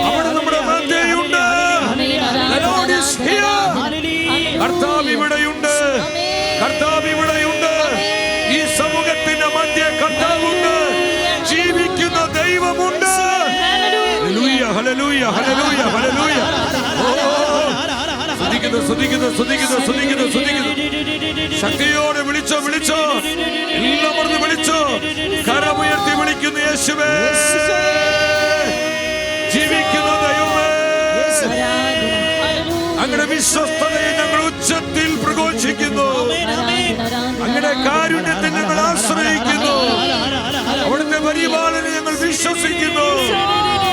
അവിടെ നമ്മുടെ മധ്യയുണ്ട്. കർത്താവ് ഇവിടെയുണ്ട്. കർത്താവ് ഇവിടെയുണ്ട്. ഈ സമൂഹത്തിന്റെ മധ്യ കർത്താവുണ്ട്. ജീവിക്കുന്ന ദൈവമുണ്ട്. ഹല്ലേലൂയ, ഹല്ലേലൂയ, ഹല്ലേലൂയ, ഹല്ലേലൂയ. സ്തുതിക്കുന്നു, സ്തുതിക്കുന്നു, സ്തുതിക്കുന്നു, സ്തുതിക്കുന്നു, സ്തുതിക്കുന്നു. ശക്തിയോടെ വിളിച്ചോ, വിളിച്ചോ, എല്ലാം പറഞ്ഞ് വിളിച്ചോ. കരമുയർത്തി വിളിക്കുന്നു യേശുവേ. ജീവിക്കുന്ന ദൈവമേ, അങ്ങയുടെ വിശ്വസ്തതയെ ഞങ്ങൾ ഉച്ചത്തിൽ പ്രഘോഷിക്കുന്നു. അങ്ങയുടെ കാരുണ്യത്തെ ഞങ്ങൾ ആശ്രയിക്കുന്നു. അവിടുത്തെ പരിപാലനം ഞങ്ങൾ വിശ്വസിക്കുന്നു.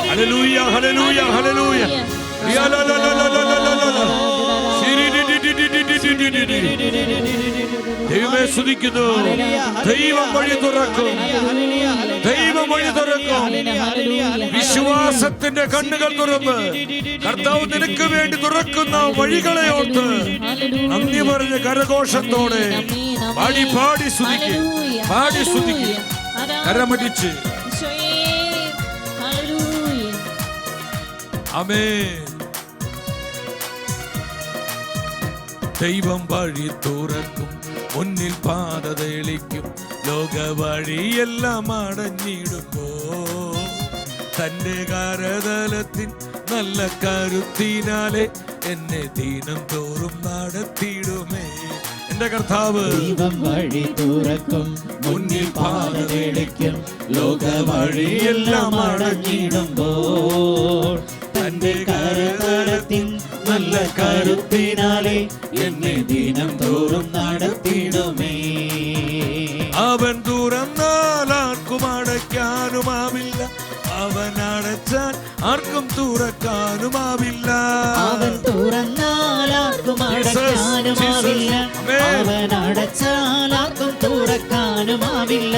ഹല്ലേലൂയ, ഹല്ലേലൂയ, ഹല്ലേലൂയ. ദൈവമേ സ്തുതിക്കുന്നു. ദൈവം വഴി തുറക്കും. ദൈവം വഴി തുറക്കും. വിശ്വാസത്തിന്റെ കണ്ണുകൾ തുറന്ന് കർത്താവ് നിനക്ക് വേണ്ടി തുറക്കുന്ന വഴികളെ ഓർത്ത് നന്ദി പറഞ്ഞ കരഘോഷത്തോടെ പാടി പാടി സ്തുതിക്കും, പാടി സ്തുതിക്കും, കരമടിച്ച്. ആമേൻ. ദൈവം വഴി തുറക്കും, മുന്നിൽ പാത തെളിക്കും. ലോക വഴിയെല്ലാം അടഞ്ഞിടുമ്പോ തന്റെ കരതലത്തിൻ നല്ല കരുത്തിനാലെ എന്നെ ദിനം തോറും നടത്തിയിടുമേ. എന്റെ കർത്താവ് ദൈവം വഴി തുറക്കും, മുന്നിൽ പാത തെളിക്കും. ലോക വഴിയെല്ലാം അടഞ്ഞിടുമ്പോൾ തന്റെ കരതലത്തിൻ നല്ല കരുത്തിനാലെ എന്നെ ദിനം തോറും നടത്തിയിടുമേ. അവൻ തുറന്നാൽ ആർക്കും അടയ്ക്കാനുമാവില്ല, അവൻ അടച്ചാൽ ആർക്കും തുറക്കാനുമാവില്ല. അവൻ തുറന്നാൽ ആർക്കും അടയ്ക്കാനുമാവില്ല, അവൻ അടച്ചാൽ ആർക്കും തുറക്കാനുമാവില്ല.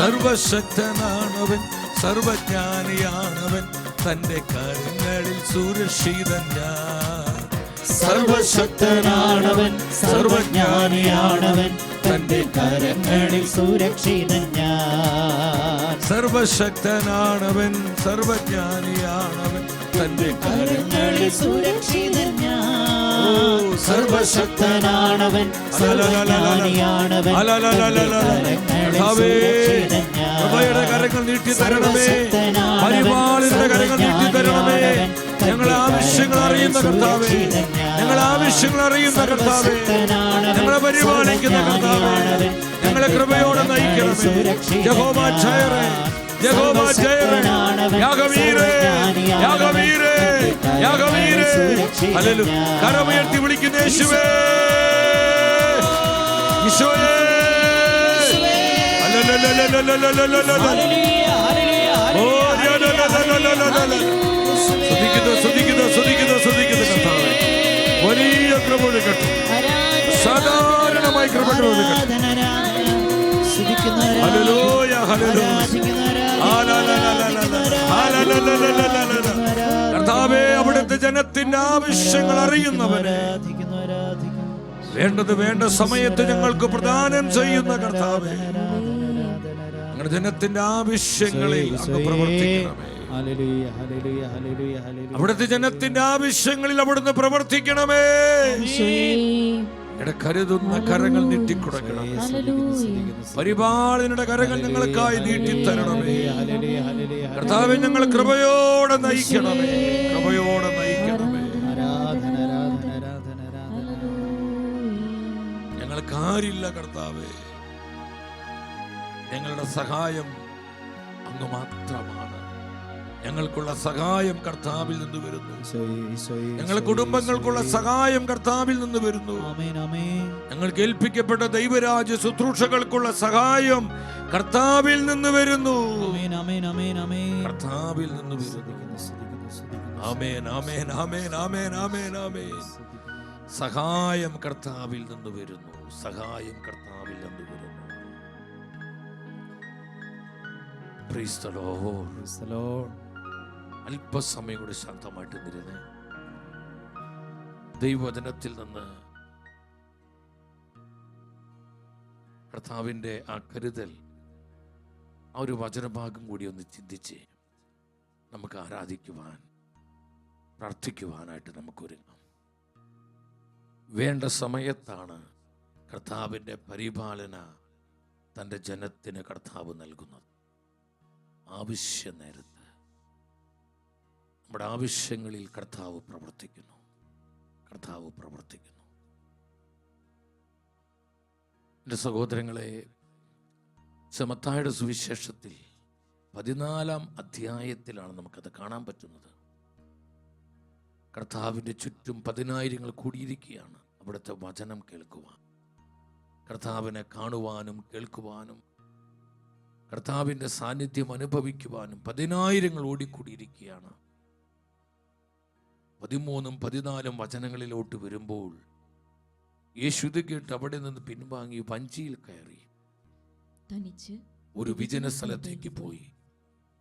സർവശക്തനാണവൻ, സർവജ്ഞാനിയാണവൻ, തന്റെ കരങ്ങളിൽ സുരക്ഷിതൻ ഞാൻ. സർവശക്തനാണവൻ, സർവജ്ഞാനിയാണവൻ, തന്റെ കരങ്ങളിൽ സുരക്ഷിതൻ ഞാൻ. സർവശക്തനാണവൻ, സർവജ്ഞാനിയാണവൻ, തന്റെ കരങ്ങളിൽ സുരക്ഷിതൻ ഞാൻ. സർവശക്തനാണവൻ, സർവജ്ഞാനിയാണവൻ, കൃപയുടെ കരങ്ങൾ നീട്ടി തരണമേ, പരിപാലനയുടെ കരങ്ങൾ നീട്ടി തരണമേ. ഞങ്ങൾ ആവശ്യങ്ങൾ അറിയുന്ന കർത്താവേ, ഞങ്ങൾ ആവശ്യങ്ങൾ അറിയുന്ന കർത്താവേ, ഞങ്ങളെ പരിപാലിക്കുന്ന കർത്താവേ, ഞങ്ങളെ കൃപയോടെ നയിക്കണമേ. യഹോവ ജയറേ, യഹോവ ജയരേ, യാഗവീരേ, യാഗവീരേ, യാഗവീരേ. ഹല്ലേലൂയ. കരമുയർത്തി വിളിക്കുന്ന യേശുവേ, ഈശോയേ. ഓ ശ്രദ്ധിക്കുന്നു കർത്താവേ. വലിയ കൃപ കൊടുക്കട്ടെ, സാധാരണമായി കൃപ കൊടുക്കട്ടെ. Hallelujah, hallelujah. കർത്താവേ, അവിടുത്തെ ജനത്തിന്റെ ആവശ്യങ്ങൾ അറിയുന്നവരെ, വേണ്ടത് വേണ്ട സമയത്ത് ഞങ്ങൾക്ക് പ്രദാനം ചെയ്യുന്ന കർത്താവേ, ഞങ്ങളുടെ ജനത്തിന്റെ ആവശ്യങ്ങളിൽ അങ്ങ് പ്രവർത്തിക്കണമേ. അവിടുത്തെ ജനത്തിന്റെ ആവശ്യങ്ങളിൽ അവിടുന്ന് പ്രവർത്തിക്കണമേ. ഞങ്ങളുടെ കരുതുന്ന കരങ്ങൾ നീട്ടിക്കൊടുക്കണമേ. പരിപാലനയുടെ കരങ്ങൾ ഞങ്ങൾക്കായി നീട്ടിത്തരണമേ. കർത്താവേ, ഞങ്ങൾ കൃപയോടെ നയിക്കണമേ, കൃപയോടെ നയിക്കണമേ. ഞങ്ങൾക്കാരില്ല കർത്താവേ, ഞങ്ങളുടെ സഹായം അങ്ങ് മാത്രമാണ്. ഞങ്ങൾക്കുള്ള സഹായം കർത്താവിൽ നിന്ന് വരുന്നു. ഞങ്ങളുടെ കുടുംബങ്ങൾക്കുള്ള സഹായം കർത്താവിൽ നിന്ന് വരുന്നു. ഞങ്ങൾക്ക് ഏൽപ്പിക്കപ്പെട്ട ദൈവരാജ്യ ശുശ്രൂഷകൾക്കുള്ള സഹായം കർത്താവിൽ നിന്ന് വരുന്നു. കർത്താവിൽ നിന്ന് വരുന്നു. ആമേൻ, ആമേൻ, ആമേൻ, ആമേൻ, ആമേൻ, ആമേൻ. സഹായം കർത്താവിൽ നിന്ന് വരുന്നു. സഹായം കർത്താവിൽ നിന്ന് വരുന്നു. Praise the Lord. Praise the Lord. അല്പസമയം കൂടി ശാന്തമായിട്ട് നിരുന്ന് ദൈവവചനത്തിൽ നിന്ന് കർത്താവിൻ്റെ ആ കരുതൽ, ആ ഒരു വചനഭാഗം കൂടി ഒന്ന് ചിന്തിച്ച് നമുക്ക് ആരാധിക്കുവാൻ, പ്രാർത്ഥിക്കുവാനായിട്ട് നമുക്കൊരുങ്ങാം. വേണ്ട സമയത്താണ് കർത്താവിൻ്റെ പരിപാലന തൻ്റെ ജനത്തിന് കർത്താവ് നൽകുന്നത്. ആവശ്യ നേരത്ത് നമ്മുടെ ആവശ്യങ്ങളിൽ കർത്താവ് പ്രവർത്തിക്കുന്നു. കർത്താവ് പ്രവർത്തിക്കുന്നു. എൻ്റെ സഹോദരങ്ങളെ, മത്തായിയുടെ സുവിശേഷത്തിൽ 14-ാം അധ്യായത്തിലാണ് നമുക്കത് കാണാൻ പറ്റുന്നത്. കർത്താവിൻ്റെ ചുറ്റും 10,000 കൂടിയിരിക്കുകയാണ് അവിടുത്തെ വചനം കേൾക്കുവാൻ, കർത്താവിനെ കാണുവാനും കേൾക്കുവാനും, കർത്താവിൻ്റെ സാന്നിധ്യം അനുഭവിക്കുവാനും 10,000 ഓടിക്കൂടിയിരിക്കുകയാണ്. 13-ഉം 14-ഉം വചനങ്ങളിലോട്ട് വരുമ്പോൾ യേശു ഇത് കേട്ട് അവിടെ നിന്ന് പിൻവാങ്ങി വഞ്ചിയിൽ കയറി ഒരു വിജന സ്ഥലത്തേക്ക് പോയി.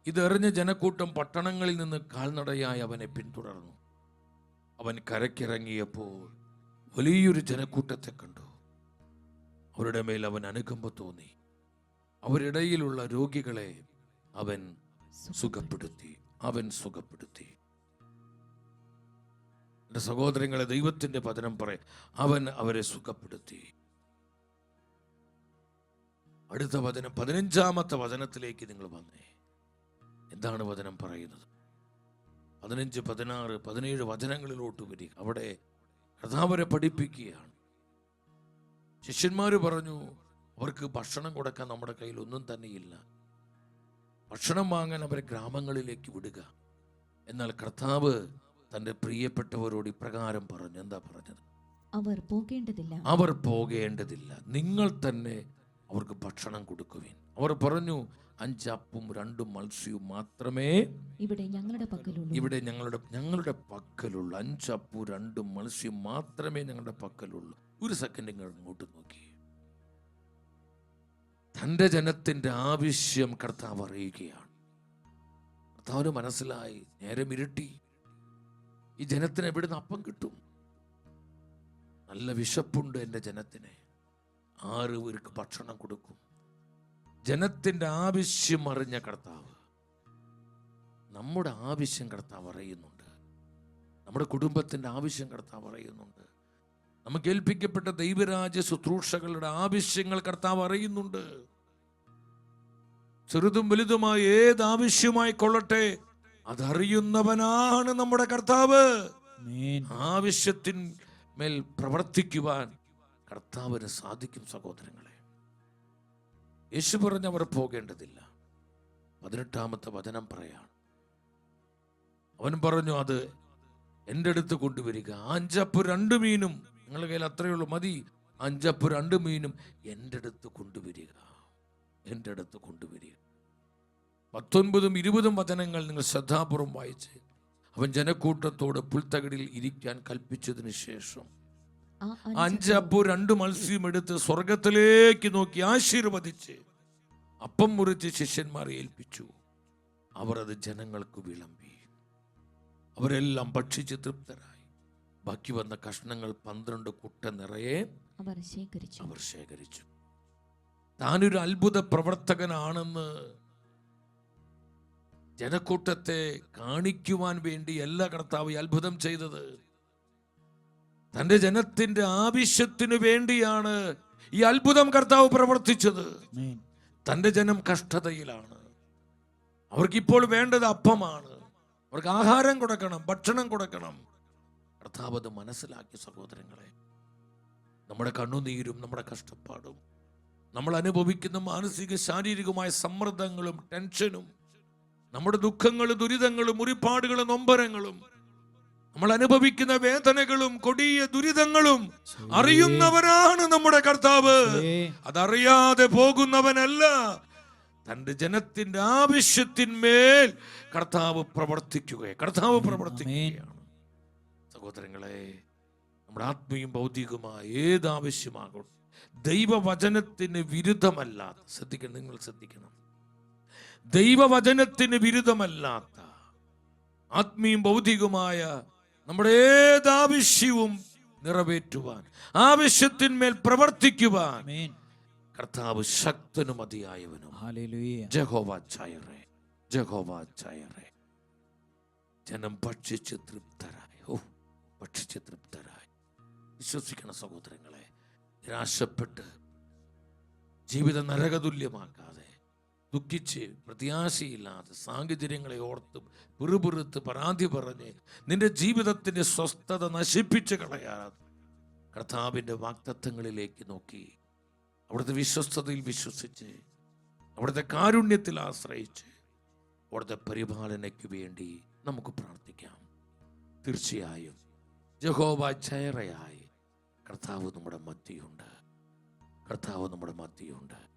ഇതെറിഞ്ഞ ജനക്കൂട്ടം പട്ടണങ്ങളിൽ നിന്ന് കാൽനടയായി അവനെ പിന്തുടർന്നു. അവൻ കരക്കിറങ്ങിയപ്പോൾ വലിയൊരു ജനക്കൂട്ടത്തെ കണ്ടു. അവരുടെ മേൽ അവൻ അനുകമ്പ തോന്നി. അവരിടയിലുള്ള രോഗികളെ അവൻ സുഖപ്പെടുത്തി. എൻ്റെ സഹോദരങ്ങളെ, ദൈവത്തിൻ്റെ വചനം പറയും, അവൻ അവരെ സുഖപ്പെടുത്തി. അടുത്ത വചനം 15-ാമത്തെ വചനത്തിലേക്ക് നിങ്ങൾ വന്നേ. എന്താണ് വചനം പറയുന്നത്? 15, 16, 17 വചനങ്ങളിലോട്ട് വരിക. അവിടെ കർത്താവരെ പഠിപ്പിക്കുകയാണ്. ശിഷ്യന്മാര് പറഞ്ഞു, അവർക്ക് ഭക്ഷണം കൊടുക്കാൻ നമ്മുടെ കയ്യിൽ ഒന്നും തന്നെയില്ല. ഭക്ഷണം വാങ്ങാൻ അവരെ ഗ്രാമങ്ങളിലേക്ക് വിടുക. എന്നാൽ കർത്താവ് തൻ്റെ പ്രിയപ്പെട്ടവരോട് ഇപ്രകാരം പറഞ്ഞു. എന്താ പറഞ്ഞത്? അവർ പോകേണ്ടതില്ല, നിങ്ങൾ തന്നെ അവർക്ക് ഭക്ഷണം കൊടുക്കുവിൻ. അവർ പറഞ്ഞു, 5 അപ്പവും 2 മത്സ്യവും മാത്രമേ ഇവിടെ ഞങ്ങളുടെ പക്കലുള്ളൂ. 5 അപ്പവും 2 മത്സ്യവും മാത്രമേ ഞങ്ങളുടെ പക്കലുള്ളൂ. ഒരു സെക്കൻഡ് നിങ്ങൾ അങ്ങോട്ട് നോക്കി. തൻ്റെ ജനത്തിൻ്റെ ആവശ്യം കർത്താവ് അറിയുകയാണ്. കർത്താവിന് മനസ്സിലായി, നേരം ഇരുട്ടി, ഈ ജനത്തിന് എവിടുന്ന് അപ്പം കിട്ടും? നല്ല വിശപ്പുണ്ട് എൻ്റെ ജനത്തിന്, 6 പേർക്ക് ഭക്ഷണം കൊടുക്കും. ജനത്തിൻ്റെ ആവശ്യം അറിഞ്ഞ കർത്താവ് നമ്മുടെ ആവശ്യം കർത്താവ് അറിയുന്നുണ്ട്. നമ്മുടെ കുടുംബത്തിൻ്റെ ആവശ്യം കർത്താവ് അറിയുന്നുണ്ട്. നമുക്ക് ഏൽപ്പിക്കപ്പെട്ട ദൈവരാജ്യ ശുശ്രൂഷകളുടെ ആവശ്യങ്ങൾ കർത്താവ് അറിയുന്നുണ്ട്. ചെറുതും വലുതുമായ ഏത് ആവശ്യമായി കൊള്ളട്ടെ, അതറിയുന്നവനാണ് നമ്മുടെ കർത്താവ്. ആവശ്യത്തിന്മേൽ പ്രവർത്തിക്കുവാൻ കർത്താവിന് സാധിക്കും. സഹോദരങ്ങളെ, യേശു പറഞ്ഞവർ പോകേണ്ടതില്ല. 18-ാമത്തെ വചനം പറയാണ്. അവൻ പറഞ്ഞു, അത് എൻ്റെ അടുത്ത് കൊണ്ടുവരിക. 5 അപ്പവും 2 മീനും, നിങ്ങളുടെ കയ്യിൽ അത്രയേ ഉള്ളൂ, മതി. 5 അപ്പവും 2 മീനും എൻ്റെ അടുത്ത് കൊണ്ടുവരിക, എൻ്റെ അടുത്ത് കൊണ്ടുവരിക. 19ഉം 20ഉം വചനങ്ങൾ നിങ്ങൾ ശ്രദ്ധാപൂർവം വായിച്ച്. അവൻ ജനക്കൂട്ടത്തോട് പുൽത്തകിടിൽ ഇരിക്കാൻ കൽപ്പിച്ചതിന് ശേഷം 5 അപ്പവും 2 മത്സ്യവും എടുത്ത് സ്വർഗത്തിലേക്ക് നോക്കി ആശീർവദിച്ച് അപ്പം മുറിച്ച് ശിഷ്യന്മാരെ ഏൽപ്പിച്ചു. അവർ അത് ജനങ്ങൾക്ക് വിളമ്പി. അവരെല്ലാം ഭക്ഷിച്ച് തൃപ്തരായി. ബാക്കി വന്ന കഷ്ണങ്ങൾ 12 കുട്ട നിറയെ അവർ ശേഖരിച്ചു. താനൊരു അത്ഭുത പ്രവർത്തകനാണെന്ന് ജനക്കൂട്ടത്തെ കാണിക്കുവാൻ വേണ്ടിയല്ല കർത്താവ് ഈ അത്ഭുതം ചെയ്തത്. തന്റെ ജനത്തിന്റെ ആവശ്യത്തിനു വേണ്ടിയാണ് ഈ അത്ഭുതം കർത്താവ് പ്രവർത്തിച്ചത്. തന്റെ ജനം കഷ്ടതയിലാണ്. അവർക്കിപ്പോൾ വേണ്ടത് അപ്പമാണ്. അവർക്ക് ആഹാരം കൊടുക്കണം, ഭക്ഷണം കൊടുക്കണം. കർത്താവ് അത് മനസ്സിലാക്കിയ സഹോദരങ്ങളെ, നമ്മുടെ കണ്ണുനീരും നമ്മുടെ കഷ്ടപ്പാടും നമ്മൾ അനുഭവിക്കുന്ന മാനസിക ശാരീരികമായ സമ്മർദ്ദങ്ങളും ടെൻഷനും നമ്മുടെ ദുഃഖങ്ങളും ദുരിതങ്ങളും മുറിപ്പാടുകളും നൊമ്പരങ്ങളും നമ്മൾ അനുഭവിക്കുന്ന വേദനകളും കൊടിയ ദുരിതങ്ങളും അറിയുന്നവനാണ് നമ്മുടെ കർത്താവ്. അതറിയാതെ പോകുന്നവനല്ല. തന്റെ ജനത്തിന്റെ ആവശ്യത്തിന്മേൽ കർത്താവ് പ്രവർത്തിക്കുകയാണ്. സഹോദരങ്ങളെ, നമ്മുടെ ആത്മീയം ഭൗതികമായ ഏത് ആവശ്യമാകട്ടെ, ദൈവവചനത്തിന് വിരുദ്ധമല്ലാത്ത, നിങ്ങൾ ശ്രദ്ധിക്കണം, ദൈവവചനത്തിന് വിരുദ്ധമല്ലാത്ത ആത്മീയം ഭൗതികമായ നമ്മുടെ ഏതാവശ്യവും നിറവേറ്റുവാൻ, ആവശ്യത്തിന്മേൽ പ്രവർത്തിക്കുവാൻ കർത്താവ് ശക്തനും മതിയായവനും. യഹോവ ജയറേ, യഹോവ ജയറേ. ജനം ഭക്ഷിച്ച് തൃപ്തരായി. ഭക്ഷിച്ച് തൃപ്തരായി. വിശ്വസിക്കണം സഹോദരങ്ങളെ. നിരാശപ്പെട്ട് ജീവിതം നരകതുല്യമാക്കാതെ, ദുഃഖിച്ച് പ്രത്യാശയില്ലാതെ, സാഹചര്യങ്ങളെ ഓർത്ത് പിറുപിറുത്ത് പരാതി പറഞ്ഞ് നിന്റെ ജീവിതത്തിന്റെ സ്വസ്ഥത നശിപ്പിച്ച് കളയാതെ കർത്താവിൻ്റെ വാഗ്ദത്തങ്ങളിലേക്ക് നോക്കി, അവിടുത്തെ വിശ്വസ്തതയിൽ വിശ്വസിച്ച്, അവിടുത്തെ കാരുണ്യത്തിൽ ആശ്രയിച്ച്, അവിടുത്തെ പരിപാലനയ്ക്ക് വേണ്ടി നമുക്ക് പ്രാർത്ഥിക്കാം. തീർച്ചയായും യഹോവ ജയറയായി കർത്താവ് നമ്മുടെ മധ്യയുണ്ട്. കർത്താവ് നമ്മുടെ മധ്യയുണ്ട്.